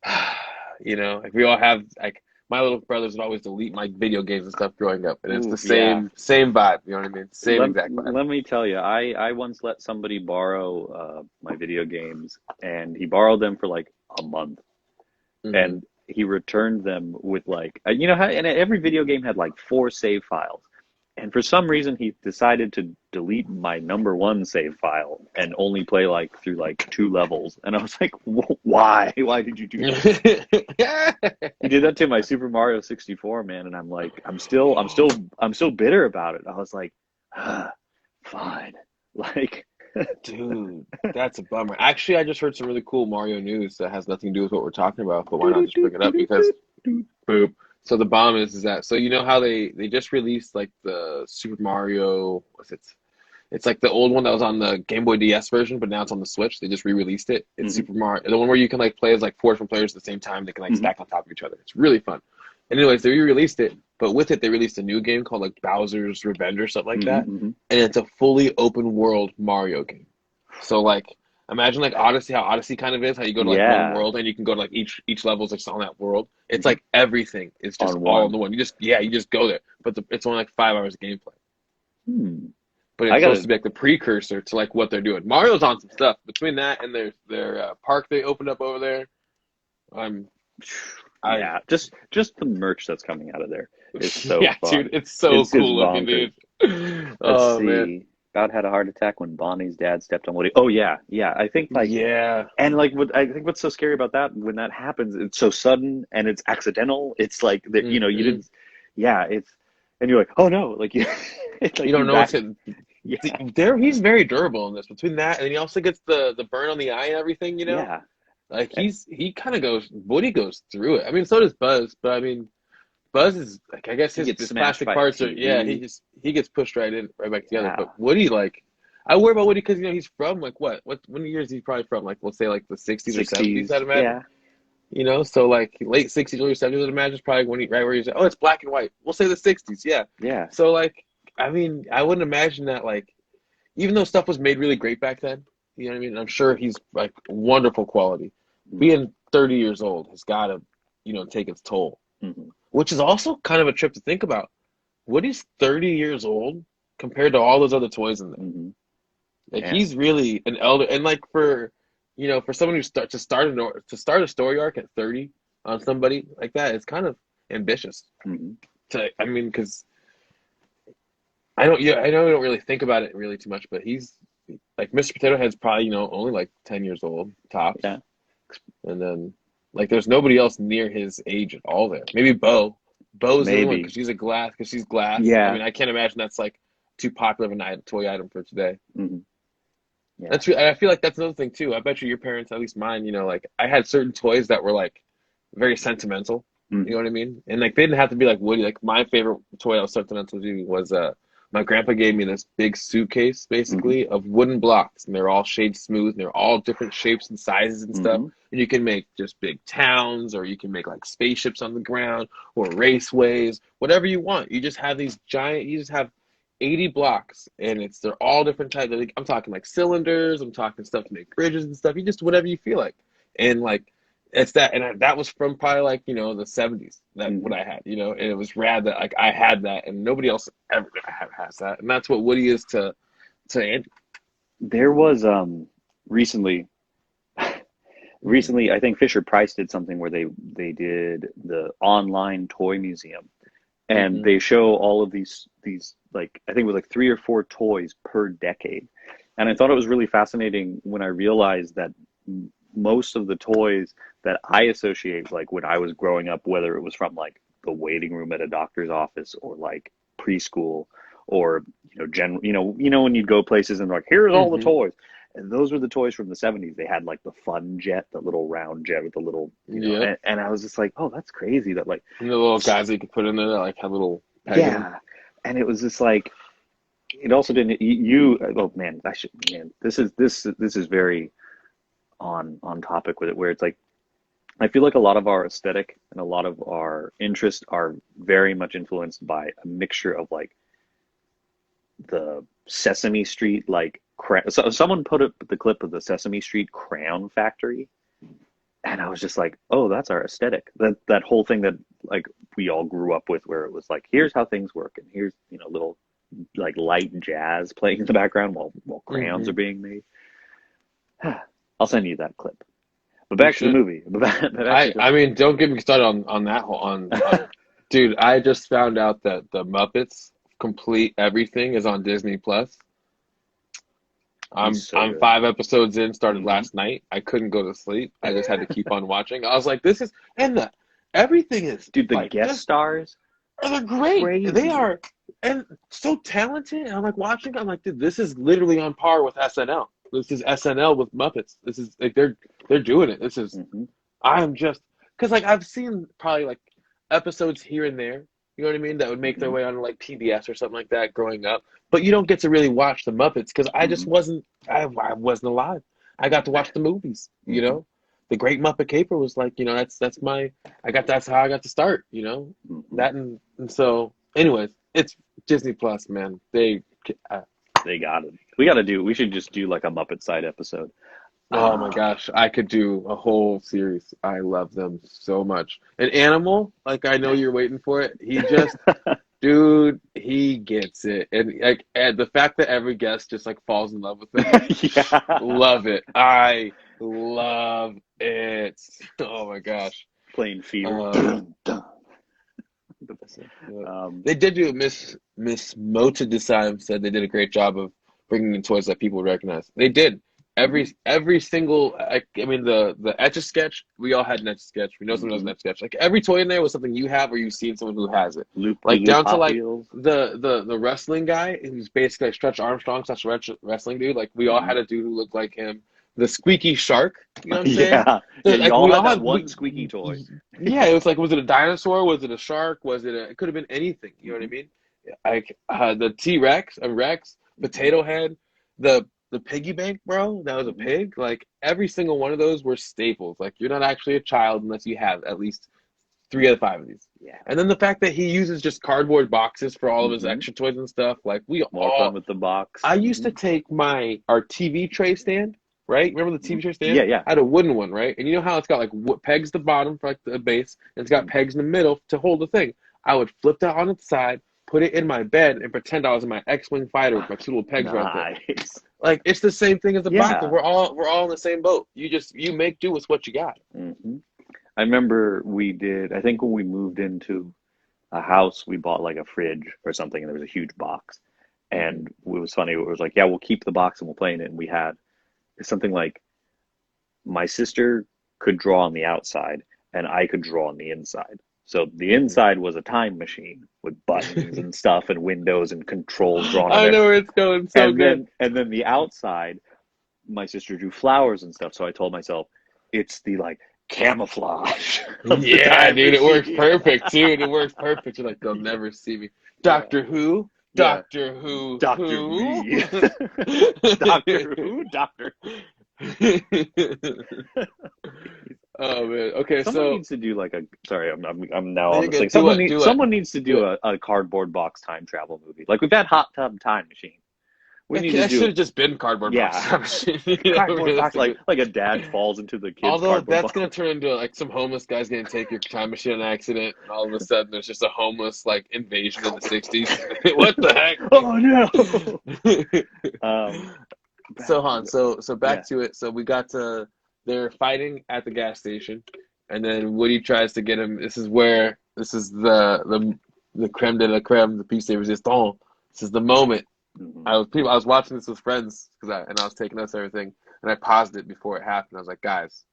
like we all have like my little brothers would always delete my video games and stuff growing up and it's the Ooh, yeah. same vibe you know what I mean same exact vibe. Let me tell you, I once let somebody borrow my video games, and he borrowed them for like a month, hmm and he returned them with like, you know how, and every video game had like four save files, and for some reason he decided to delete my number one save file and only play like through like two levels, and I was like, why? Why did you do this? He did that to my Super Mario 64, man, and I'm like, I'm still bitter about it. I was like, ah, fine. Like, Dude, that's a bummer. Actually, I just heard some really cool Mario news that has nothing to do with what we're talking about, but why not just bring it up? Because boop. So the bomb is that so you know how they just released like the Super Mario what's it? It's like the old one that was on the Game Boy DS version, but now it's on the Switch. They just re-released it. It's hmm. Super Mario, the one where you can like play as like four different players at the same time. They can like Hmm. stack on top of each other. It's really fun. And anyways, they re-released it, but with it they released a new game called like Bowser's Revenge or something like Hmm. that, Hmm. and it's a fully open world Mario game. So like imagine like Odyssey, how Odyssey kind of is, how you go to like one Yeah. world and you can go to like each level is like on that world. It's Hmm. like everything is just On all in one. the one. You just go there, but it's only like 5 hours of gameplay. Hmm. But I it's supposed gotta, to be like the precursor to like what they're doing. Mario's on some stuff between that and their park they opened up over there. I'm I yeah, just the merch that's coming out of there is so yeah, dude, fun. it's so It's cool looking, bonkers. dude. Let's Oh man, see. About had a heart attack when Bonnie's dad stepped on Woody. Oh yeah, yeah. I think like, yeah. and like what I think what's so scary about that when that happens, it's so sudden and it's accidental. It's like that, you hmm didn't, yeah, it's, and you're like, oh no, like you, it's You like don't you know what's back, hitting. yeah, There, he's very durable in this. Between that and then he also gets the burn on the eye and everything. yeah. Like he kind of goes. Woody goes through it. I mean, so does Buzz, but I mean, Buzz is like I guess He gets his smashed plastic by a parts are yeah. TV. He gets pushed right back together. Yeah, But Woody like. I worry about Woody because he's from like what when years is he probably from like we'll say like the 60s or 70s 60s. I'd imagine Yeah, so like late 60s early 70s I'd imagine is probably when he right where he's oh it's black and white we'll say the 60s yeah yeah. so like I mean I wouldn't imagine that like even though stuff was made really great back then you know what I mean I'm sure he's like wonderful quality Mm-hmm. being 30 years old has got to take its toll Mm-hmm. which is also kind of a trip to think about Woody's 30 years old compared to all those other toys in there Mm-hmm. like Man. he's really an elder, and like for for someone who to start a story arc at 30 on somebody like that, it's kind of ambitious. Mm-hmm. I mean, because I don't yeah I know we don't really think about it really too much, but he's like Mr. Potato Head's probably only like 10 years old tops, Yeah, and then like there's nobody else near his age at all there. Maybe Bo. Bo's the only one maybe. because she's glass. I Yeah. mean, I can't imagine that's like too popular of a toy item for today. Mm-hmm. Yeah. I feel like that's another thing too. I bet you your parents, at least mine, like I had certain toys that were like very sentimental. You Mm-hmm. know what I mean? And like they didn't have to be like Woody. Like my favorite toy that was sentimental to me was My grandpa gave me this big suitcase, Hmm. basically, of wooden blocks, and they're all shade smooth, and they're all different shapes and sizes and stuff. Hmm. And you can make just big towns, or you can make like spaceships on the ground, or raceways, whatever you want. You just have these giant. You just have 80 blocks, and they're all different types. Like, I'm talking like cylinders. I'm talking stuff to make bridges and stuff. You just whatever you feel like, and like it's that, and that was from probably like the 70s. That Hmm. what I had, and it was rad that like I had that, and nobody else ever has that, and that's what Woody is to Andy. There was recently Mhm. recently I think Fisher Price did something where they did the online toy museum, and Mhm. they show all of these like I think it was like 3 or 4 toys per decade. And I thought it was really fascinating when I realized that most of the toys that I associate like when I was growing up, whether it was from like the waiting room at a doctor's office or like preschool or when you'd go places and like here's all the Mhm. toys. And those were the toys from the 70s. They had like the fun jet, the little round jet with the little, Yep. and I was just like, oh, that's crazy that like And the little guys that you could put in there that like have little pegs in them. yeah. And it was just like it also didn't oh man, this is very on topic with it where it's like I feel like a lot of our aesthetic and a lot of our interests are very much influenced by a mixture of like the Sesame Street so someone put up the clip of the Sesame Street Crayon Factory, and I was just like, oh, that's our aesthetic. That whole thing that like we all grew up with, where it was like, here's how things work, and here's little like light jazz playing in the background while crayons are Mhm. being made. I'll send you that clip. But You back to the should. movie. Back to I mean, don't get me started on that whole on. Dude, I just found out that the Muppets complete everything is on Disney Plus. he's so I'm good. 5 episodes in, started Hmm. last night. I couldn't go to sleep. I just had to keep on watching. I was like, this is and the everything is Dude, the like guest just stars, they're great. They crazy. are and so talented. And I'm like watching, I'm like, dude, this is literally on par with SNL. This is SNL with Muppets. This is like they're doing it. This is Hmm. I'm just because like I've seen probably like episodes here and there, you know what I mean, that would make their Hmm. way on like PBS or something like that growing up. But you don't get to really watch the Muppets because I just Hmm. wasn't I wasn't alive. I got to watch the movies, Hmm. The Great Muppet Caper was like, that's my that's how I got to start, Hmm. that and so anyways, it's Disney Plus, man. Uh, They got it. We should just do like a Muppet side episode. Oh my Um, gosh, I could do a whole series. I love them so much. An animal, like I know you're waiting for it. Dude, he gets it. And the fact that every guest just like falls in love with him, yeah. love it. I love it. Oh my gosh. Plain fever. Um, Dun, dun. uh, Um, they did do Miss Mota Desai said they did a great job of bringing in toys that people would recognize. They did. mhm, Every single I mean the Etch a Sketch, we all had an Etch a Sketch. We know someone knows an mhm. Etch a Sketch. Like every toy in there was something you have or you've seen someone who has it. The Like loop down to Hot like Wheels. the wrestling guy who's basically like Stretch Armstrong slash wrestling dude. Like we all Mhm. had a dude who looked like him. The squeaky shark, you know what I'm saying? Yeah, yeah. You Like all we had all that had one squeaky toy. yeah, it was like, was it a dinosaur? Was it a shark? It could have been anything. You know what I Mhm, mean? Like the T Rex, a Rex, mhm, Potato Head, the piggy bank, bro. That was a mhm. pig. Like every single one of those were staples. Like you're not actually a child unless you have at least three out of five of these. Yeah. And then the fact that he uses just cardboard boxes for all of his Hmm. extra toys and stuff. Like More fun with the box. I used Hmm. to take our TV tray stand, right? Remember the Hmm. TV tray stand? Yeah, yeah. I had a wooden one, right? And you know how it's got like pegs at the bottom for like the base, and it's got Mhm. pegs in the middle to hold the thing. I would flip that on its side, put it in my bed, and pretend I was in my X-wing fighter with my two little pegs right there. Nice. Like it's the same thing as the boxes. Yeah. We're all in the same boat. You make do with what you got. Hmm. I remember we did, I think when we moved into a house, we bought like a fridge or something, and there was a huge box. Hmm. And it was funny. It was like, yeah, we'll keep the box and we'll play in it. And we had something like my sister could draw on the outside and I could draw on the inside. So the Hmm. inside was a time machine with buttons and stuff and windows and controls drawn on I there. know where it's going. So And good. then the outside, my sister drew flowers and stuff. So I told myself, it's the like camouflage of the Yeah, time dude, it works machine. perfect, dude. It works perfect. You're like, they'll never see me. Yeah. Doctor Who? Yeah. Doctor Who. Doctor Who? Me. Doctor Who? Doctor. Oh man. Okay, Someone so needs to do like a. Sorry, I'm now on you're this good. thing. Do it. Do it. Someone needs to Do do it. a cardboard box time travel movie. Like we've had Hot Tub Time Machine. We need to That should do have just been cardboard box yeah, time machine. You know, cardboard box realistically. like a dad falls into the kid's Although cardboard that's box. gonna turn into like some homeless guy's gonna take your time machine in an accident, and all of a sudden there's just a homeless like invasion in the '60s. What the heck? Oh no. So Han, so Yeah. back to it. So we got to they're fighting at the gas station, and then Woody tries to get him. This is the creme de la creme, the piece de resistance. This is the moment. Mhm. I was watching this with friends I was taking notes and everything, and I paused it before it happened. I was like, guys,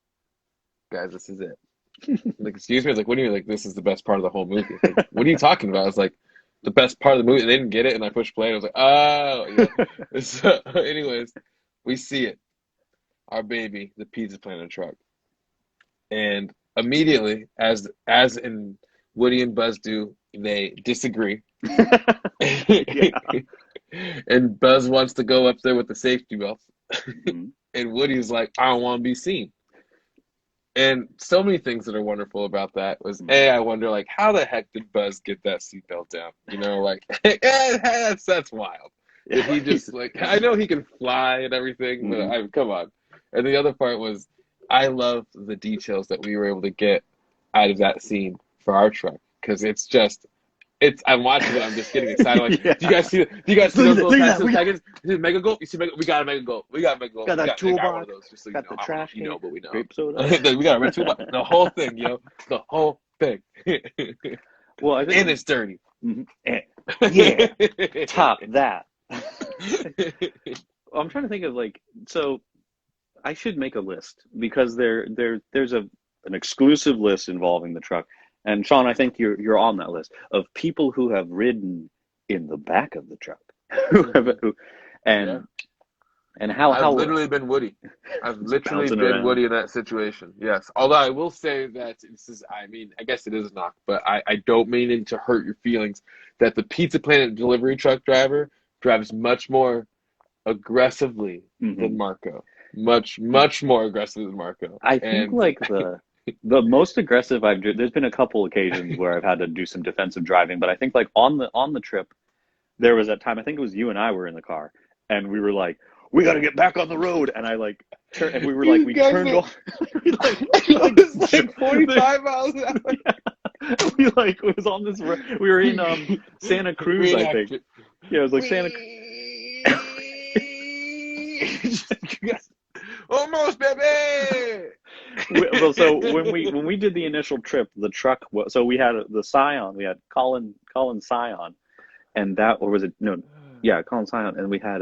this is it. I'm like, excuse me. I was like, what do you mean? Like, this is the best part of the whole movie? Like, what are you talking about? I was like, the best part of the movie. And they didn't get it, and I pushed play. And I was like, oh, yeah. So, anyways, we see it. Our baby, the Pizza Planet truck, and immediately, as in Woody and Buzz do, they disagree. Yeah. And Buzz wants to go up there with the safety belts. Mhm. And Woody's like, I don't want to be seen. And so many things that are wonderful about that was, I wonder, like, how the heck did Buzz get that seatbelt down? You know, like, that's wild. Did he just, like, I know he can fly and everything, but come on. And the other part was, I love the details that we were able to get out of that scene for our truck. Because it's just, I'm watching it. I'm just getting excited. Like, Yeah. do you guys see those little packages? Mega Gold. You see Mega? We got a Mega Gold. We got a Mega Gold. Got that toolbox. Got one of those. Just so Got you know. the trash You know, but we know. grape soda. We got a red toolbox. The whole thing, yo. The whole thing. Well, I think And it's dirty. Mhm. Yeah. Top that. I'm trying to think of like, so I should make a list because there's an exclusive list involving the truck. And Sean, I think you're on that list of people who have ridden in the back of the truck. And how I've literally been Woody. I've literally bouncing been around. Woody in that situation. Yes. Although I will say that this is, I mean, I guess it is a knock, but I don't mean it to hurt your feelings that the Pizza Planet delivery truck driver drives much more aggressively than Marco. Much more aggressive than Marco. I think like the most aggressive I've driven, there's been a couple occasions where I've had to do some defensive driving, but I think like on the trip, there was that time, I think it was you and I were in the car, and we were like, we got to get back on the road. And I like, and we were like, we turned off. It was like 45 miles an hour. Yeah. We like, it was on this, we were in Santa Cruz, I think. Yeah, it was like Santa Almost, baby! Well, so when we did the initial trip, the truck was, so we had the Scion, we had Colin Scion, and that, or was it, no, yeah, Colin Scion, and we had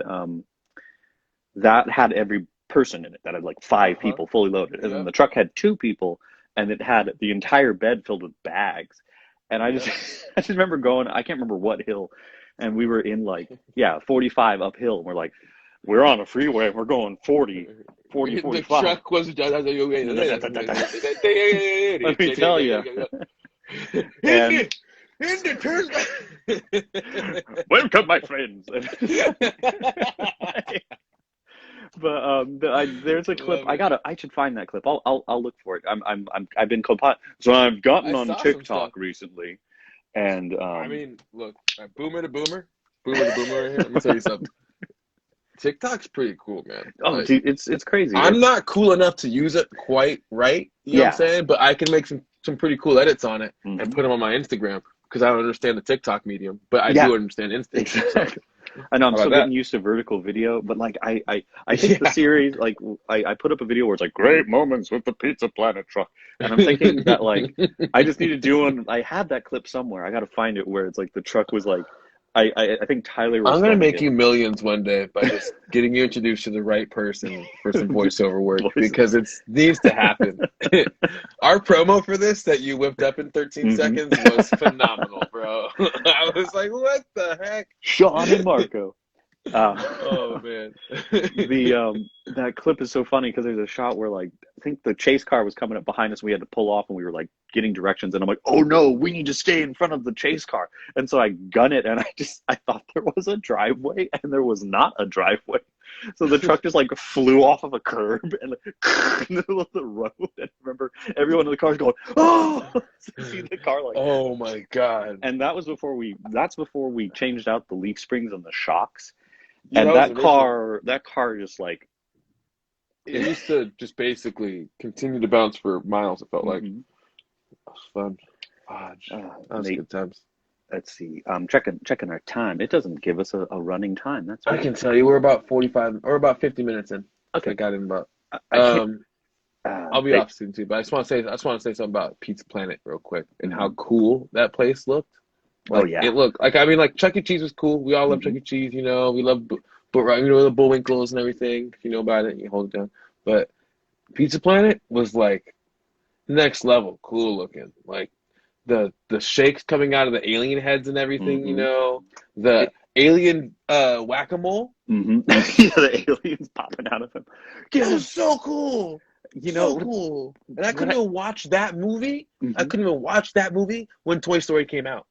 that had every person in it, that had like 5 people fully loaded, and then the truck had 2 people, and it had the entire bed filled with bags. And I just remember going, I can't remember what hill, and we were in like 45 uphill, and we're like, we're on a freeway, we're going 40, 45. The truck was let me tell you. And welcome, my friends. But there's a clip. I should find that clip. I'll look for it. I've been so I've gotten on TikTok recently, and I mean, look, boomer to boomer right here. Let me tell you something. TikTok's pretty cool, man. Oh, like, dude, it's crazy. I'm not cool enough to use it quite right, you know what I'm saying? But I can make some pretty cool edits on it and put them on my Instagram because I don't understand the TikTok medium, but I do understand Instagram. Exactly. I know I'm still getting used to vertical video, but like I think the series, like I put up a video where it's like great moments with the Pizza Planet truck, and I'm thinking that like I just need to do one. I had that clip somewhere. I got to find it where it's like the truck was like. I think Tyler was. I'm gonna make you millions one day by just getting you introduced to the right person for some voiceover work because it needs to happen. Our promo for this that you whipped up in 13 seconds was phenomenal, bro. I was like, what the heck? Sean and Marco. Oh Uh, man. the that clip is so funny because there's a shot where like I think the chase car was coming up behind us. We had to pull off, and we were like getting directions. And I'm like, "Oh no, we need to stay in front of the chase car." And so I gun it, and I thought there was a driveway, and there was not a driveway. So the truck just like flew off of a curb and like, in the middle of the road. And I remember everyone in the car going, "Oh!" So see the car like, Oh my God. and that was before we. That's before we changed out the leaf springs and the shocks. Yeah, And that was amazing. that car just like. It used to just basically continue to bounce for miles, it felt like. Mhm. It was fun. Fudge. That was Nate, good times. let's see. Checking our time. It doesn't give us a running time. That's I weird. can tell you we're about 45 or about 50 minutes in. I Okay. got in about I can't. um I'll be They. off soon too, but I just want to say something about Pizza Planet real quick and how Mhm. cool that place looked. Oh Like yeah. it looked like I mean like Chuck E. Cheese was cool. We all love Chuck Hmm. E. Cheese, we love but right, the Bullwinkles and everything. If you know about it, you hold it down. But Pizza Planet was like next level cool looking. Like the shakes coming out of the alien heads and everything, Hmm. the It. alien whack-a-mole. Hmm. Yeah, the aliens popping out of him. That Get was him. so cool. You So know cool. And I what? couldn't even watch that movie. I Hmm. couldn't even watch that movie when Toy Story came out.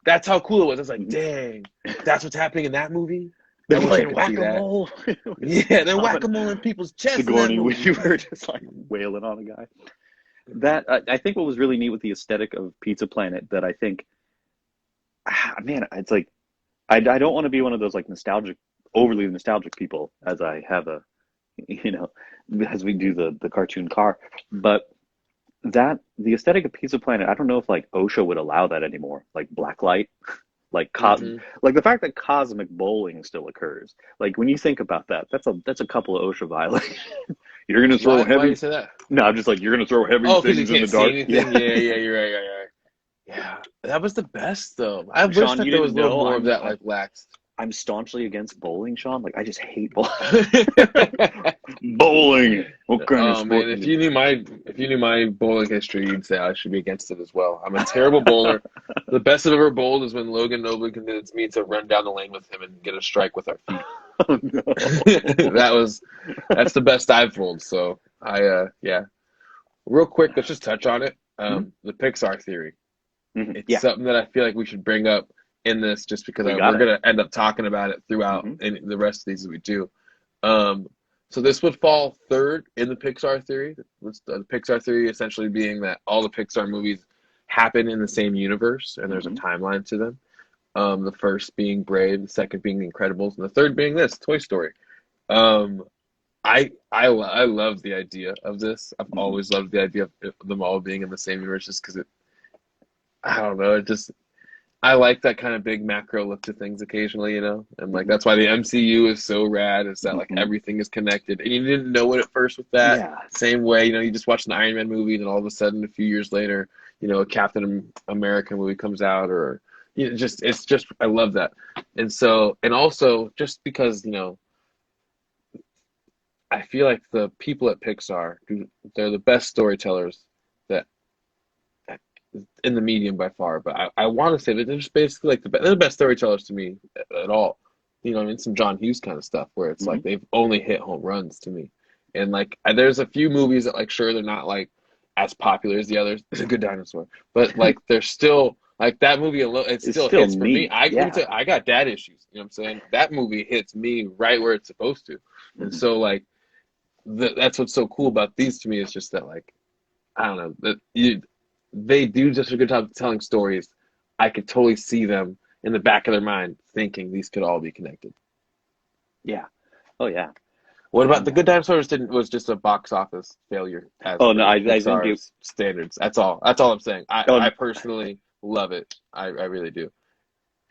That's how cool it was. I was like, Hmm. dang, that's what's happening in that movie. I They're wish I playing could see that. whack-a-mole with Yeah, they're Tom and whack-a-mole in people's chests in that Sigourney movie. Weaver just like wailing on a guy. That I think what was really neat with the aesthetic of Pizza Planet that I think, man, it's like I don't want to be one of those like nostalgic, overly nostalgic people as I have a, you know, as we do the cartoon car, but that the aesthetic of Pizza Planet, I don't know if like OSHA would allow that anymore, like blacklight, like Hmm. like the fact that cosmic bowling still occurs. Like when you think about that, that's a couple of OSHA violations. You're gonna throw Why do you heavy. say that? No, I'm just like you're gonna throw heavy Oh, because you things in the can't see dark. anything? Yeah. Yeah, yeah, you're right, yeah, yeah. Yeah, that was the best though. I wish Sean, that you there was didn't a little know more of that like laxed. I'm staunchly against bowling, Sean. Like I just hate bowling. Bowling. What kind of Oh sport? man, if you knew my bowling history, you'd say I should be against it as well. I'm a terrible bowler. The best I've ever bowled is when Logan Noble convinced me to run down the lane with him and get a strike with our feet. Oh no. That's the best I've bowled. So yeah. Real quick, let's just touch on it. Hmm. The Pixar theory. It's Yeah, something that I feel like we should bring up in this just because we got we're it. gonna end up talking about it throughout Hmm. in the rest of these that we do. Um, so this would fall third in the Pixar theory. The Pixar theory essentially being that all the Pixar movies happen in the same universe and there's a Hmm. timeline to them. The first being Brave, the second being The Incredibles, and the third being this Toy Story. Um, I love the idea of this. I've Hmm. always loved the idea of them all being in the same universe, just because I don't know, it just I like that kind of big macro look to things occasionally, and like Hmm. that's why the MCU is so rad. Is that like Hmm. everything is connected, and you didn't know it at first with that. Yeah. Same way, you just watch an Iron Man movie, and then all of a sudden, a few years later, a Captain America movie comes out, or it's just I love that, and also just because I feel like the people at Pixar, they're the best storytellers that in the medium by far. But I want to say that they're just basically like they're the best storytellers to me at all. I mean, some John Hughes kind of stuff where it's Hmm. like they've only hit home runs to me. And like, there's a few movies that like, sure, they're not like as popular as the others. It's a good dinosaur, but like they're still like that movie alone. It It's still still hits for me. neat. Let me Yeah. tell you, I got dad issues. You know what I'm saying? That movie hits me right where it's supposed to. And Hmm. so like that's what's so cool about these to me is just that like I don't know that they do just a good job of telling stories. I could totally see them in the back of their mind thinking these could all be connected. Yeah. Oh yeah. What about And the Good Dinosaurs? Didn't was just a box office failure as oh no, per I think it. Pixar's standards. That's all. That's all I'm saying. I Oh, personally love it. I really do.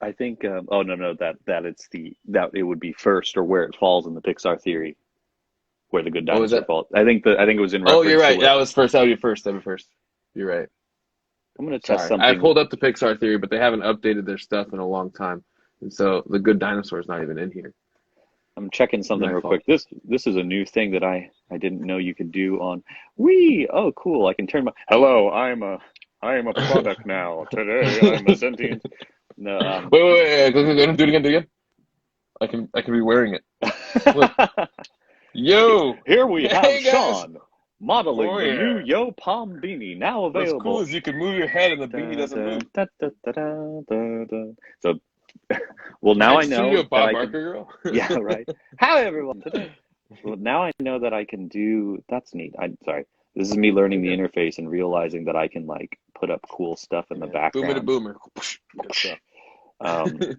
I think. Oh no, no, that it's that it would be first or where it falls in the Pixar theory where the good What was dinosaur that? falls. I think it was in Oh, you're reference to right. where That was first. That would be first. That would be first. You're right. I'm going to test Sorry, I something. pulled up the Pixar theory, but they haven't updated their stuff in a long time, and so the Good Dinosaur is not even in here. I'm checking something My real fault. quick. This is a new thing that I didn't know you could do on Wii. Oh, cool! I can turn my hello. I am a product now. Today I'm a sentient. No, Wait, do it again, do it again. I can be wearing it. Look, yo, Here we have hey guys, Sean modeling oh the new yeah. Yo Palm beanie, now What's cool available. is you can move your head and the beanie Da, doesn't da, move. da, da, da, da, da, da. So, well, now Man, I did you do know a that Bob I can. Barker girl? Yeah, right. Hi everyone. Today, well, now I know that I can do. That's neat. I'm sorry. This is me learning the Okay. interface and realizing that I can like put up cool stuff in the Yeah. Boomer to background. boomer. Good stuff.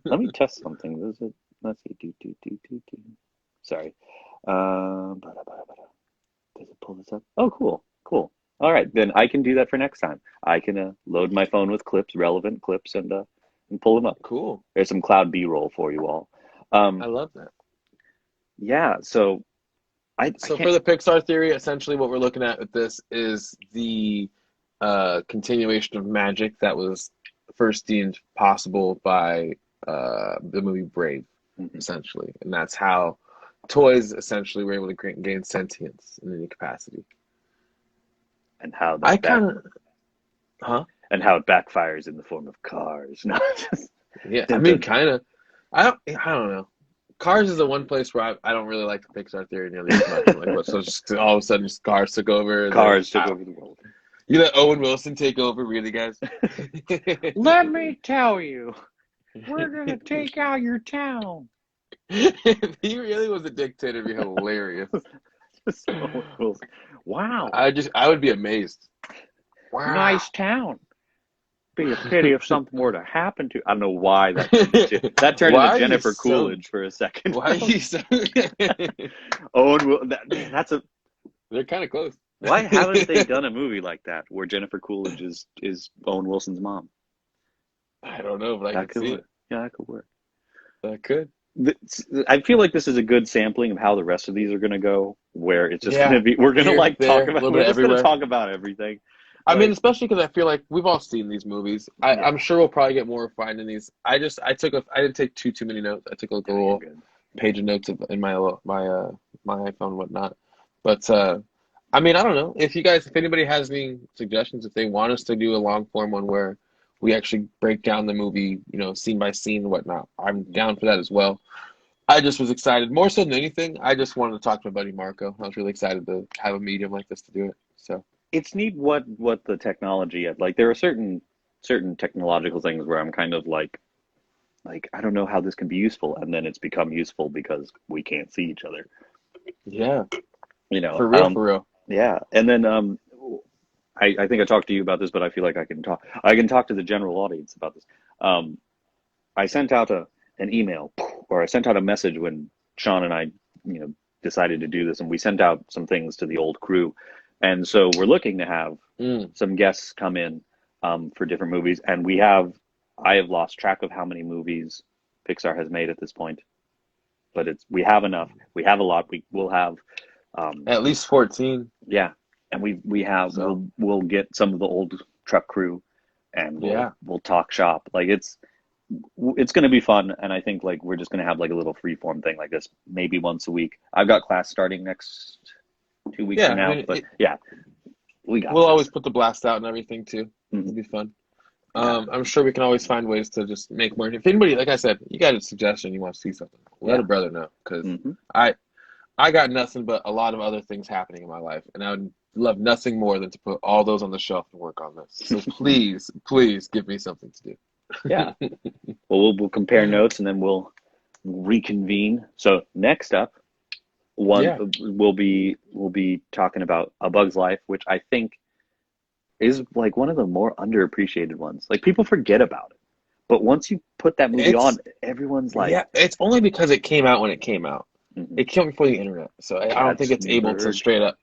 Let me test something. This is, let's see. Do. Sorry. Bada, bada, bada. Does it pull this up? Oh, cool, cool. All right, then I can do that for next time. I can load my phone with clips, relevant clips, and pull them up. Cool. There's some cloud B-roll for you all. I love that. Yeah. So I So for can't. the Pixar theory, essentially what we're looking at with this is the continuation of magic that was first deemed possible by the movie Brave, Mhm. essentially, and that's how toys essentially were able to gain sentience in any capacity. And how I that back kind of, huh? and how it backfires in the form of cars. No, just Yeah, I dun, mean, dun, dun. kind of. I don't know. Cars is the one place where I don't really like the Pixar theory nearly as much. I'm like, what? So just all of a sudden, just cars took over. And then, Cars took over the world. you let Owen Wilson take over, really, guys? Let me tell you, we're gonna take out your town. If he really was a dictator, it'd be hilarious. Just Owen Wilson. Wow, I would be amazed. Wow. nice town. Be a pity if something were to happen to. I don't know why that turned into that turned Why into are you Jennifer so? Coolidge for a second. Why are you so? Owen Will. Man, that's a. They're kind of close. Why haven't they done a movie like that where Jennifer Coolidge is Owen Wilson's mom? I don't know, but I That can could see work. it. Yeah, that could work. That could. I feel like this is a good sampling of how the rest of these are going to go, where it's just going Yeah. to be, we're going to Here, like talk there, a about, little we're bit just going to everywhere. talk about everything. I mean, Like, especially because I feel like we've all seen these movies. yeah, I'm sure we'll probably get more refined in these. I didn't take too many notes. I took like a no, you're little good. page of notes in my iPhone and whatnot. But I mean, I don't know if anybody has any suggestions, if they want us to do a long form one where we actually break down the movie, scene by scene and whatnot. I'm down for that as well. I just was excited more so than anything. I just wanted to talk to my buddy Marco. I was really excited to have a medium like this to do it. So It's neat what the technology, like there are certain technological things where I'm kind of like I don't know how this can be useful, and then it's become useful because we can't see each other, yeah, you know. for real, for real. Yeah, and then I think I talked to you about this, but I feel like I can talk to the general audience about this. Um, I sent out an email, or I sent out a message when Sean and I, decided to do this, and we sent out some things to the old crew, and so we're looking to have Mm. some guests come in for different movies, and I have lost track of how many movies Pixar has made at this point, but we have enough, we have a lot, we will have, um, At least 14. yeah, and we have So we'll get some of the old truck crew, and yeah. we'll talk shop. Like it's going to be fun, and I think like we're just going to have like a little free form thing like this, maybe once a week. I've got class starting next 2 weeks Yeah, from I now, mean, but yeah, we got we'll this. always put the blast out and everything too. It'll Mhm. be fun. Yeah. I'm sure we can always find ways to just make more. If anybody, like I said, you got a suggestion, you want to see something, let Yeah. a brother know because Hmm. I I got nothing but a lot of other things happening in my life, and I would love nothing more than to put all those on the shelf and work on this. So please, please give me something to Yeah. do. Well, we'll compare notes and then we'll reconvene. So next up, one Yeah, we'll be talking about A Bug's Life, which I think is like one of the more underappreciated ones. Like people forget about it, but once you put that movie on, it's everyone's like, yeah, it's only because it came out when it came out. mhm, It came before the internet, so I don't think catch it's me able to bird. straight up.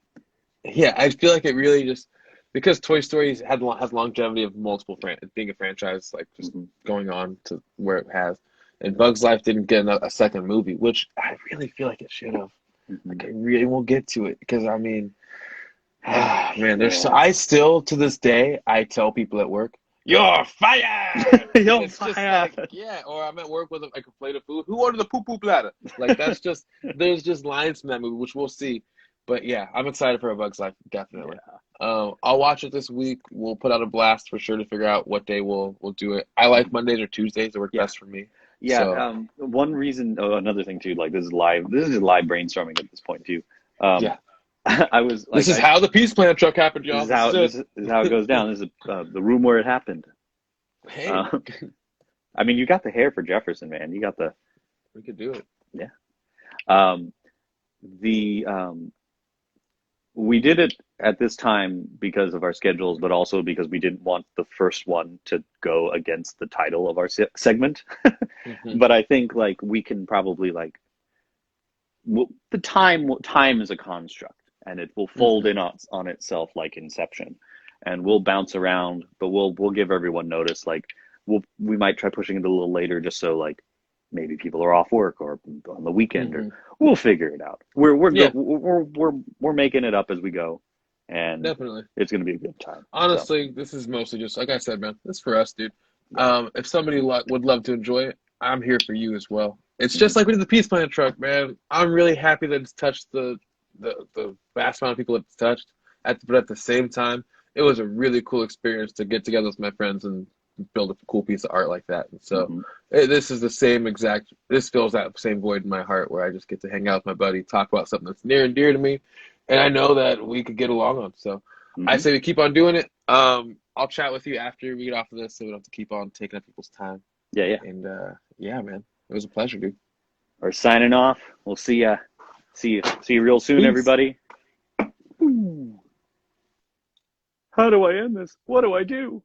Yeah, I feel like it really just because Toy Story has longevity of multiple being a franchise, like just Hmm. going on to where it has. And Bugs Life didn't get a second movie, which I really feel like it should have. Hmm. Like I really won't get to it because I mean, man, Yeah. I still to this day I tell people at work, "You're fired," and You're it's just like, fired. yeah. Or I'm at work with like a plate of food. Who ordered the poo poo platter? Like that's just there's just lines from that movie, which we'll see. But yeah, I'm excited for A Bug's Life, definitely. Yeah. I'll watch it this week. We'll put out a blast for sure to figure out what day we'll do it. I like Mondays or Tuesdays; they work Yeah. best for me. Yeah, So one reason, oh, another thing too, like this is live brainstorming at this point too. Um, yeah, I was this like, is how the Peace Planet truck happened, this y'all. is This how is this is how it goes it. down. This is the room where it happened. Hey, Um, I mean, you got the hair for Jefferson, man. You got the we could do it. yeah. Um, the we did it at this time because of our schedules, but also because we didn't want the first one to go against the title of our segment. Hmm. But I think like we can probably like the time is a construct, and it will fold Hmm. in on itself like Inception, and we'll bounce around, but we'll give everyone notice. Like we might try pushing it a little later, just so like maybe people are off work or on the weekend, or Hmm. we'll figure it out. Yeah, We're making it up as we go, and definitely. it's gonna be a good time. So Honestly, this is mostly just like I said, man. This is for us, dude. yeah. If somebody would love to enjoy it, I'm here for you as well. It's Hmm. just like we did the Peace Planet truck, man. I'm really happy that it's touched the vast amount of people it's touched. But at the same time, it was a really cool experience to get together with my friends and build a cool piece of art like that. And so Hmm. this is the same exact. This fills that same void in my heart where I just get to hang out with my buddy, talk about something that's near and dear to me, and I know that we could get along on. So. I Hmm. say we keep on doing it. I'll chat with you after we get off of this so we don't have to keep on taking up people's time. Yeah, yeah. And yeah, man, it was a pleasure, dude. We're signing off. We'll see ya. See you real soon, Peace. everybody. How do I end this? What do I do?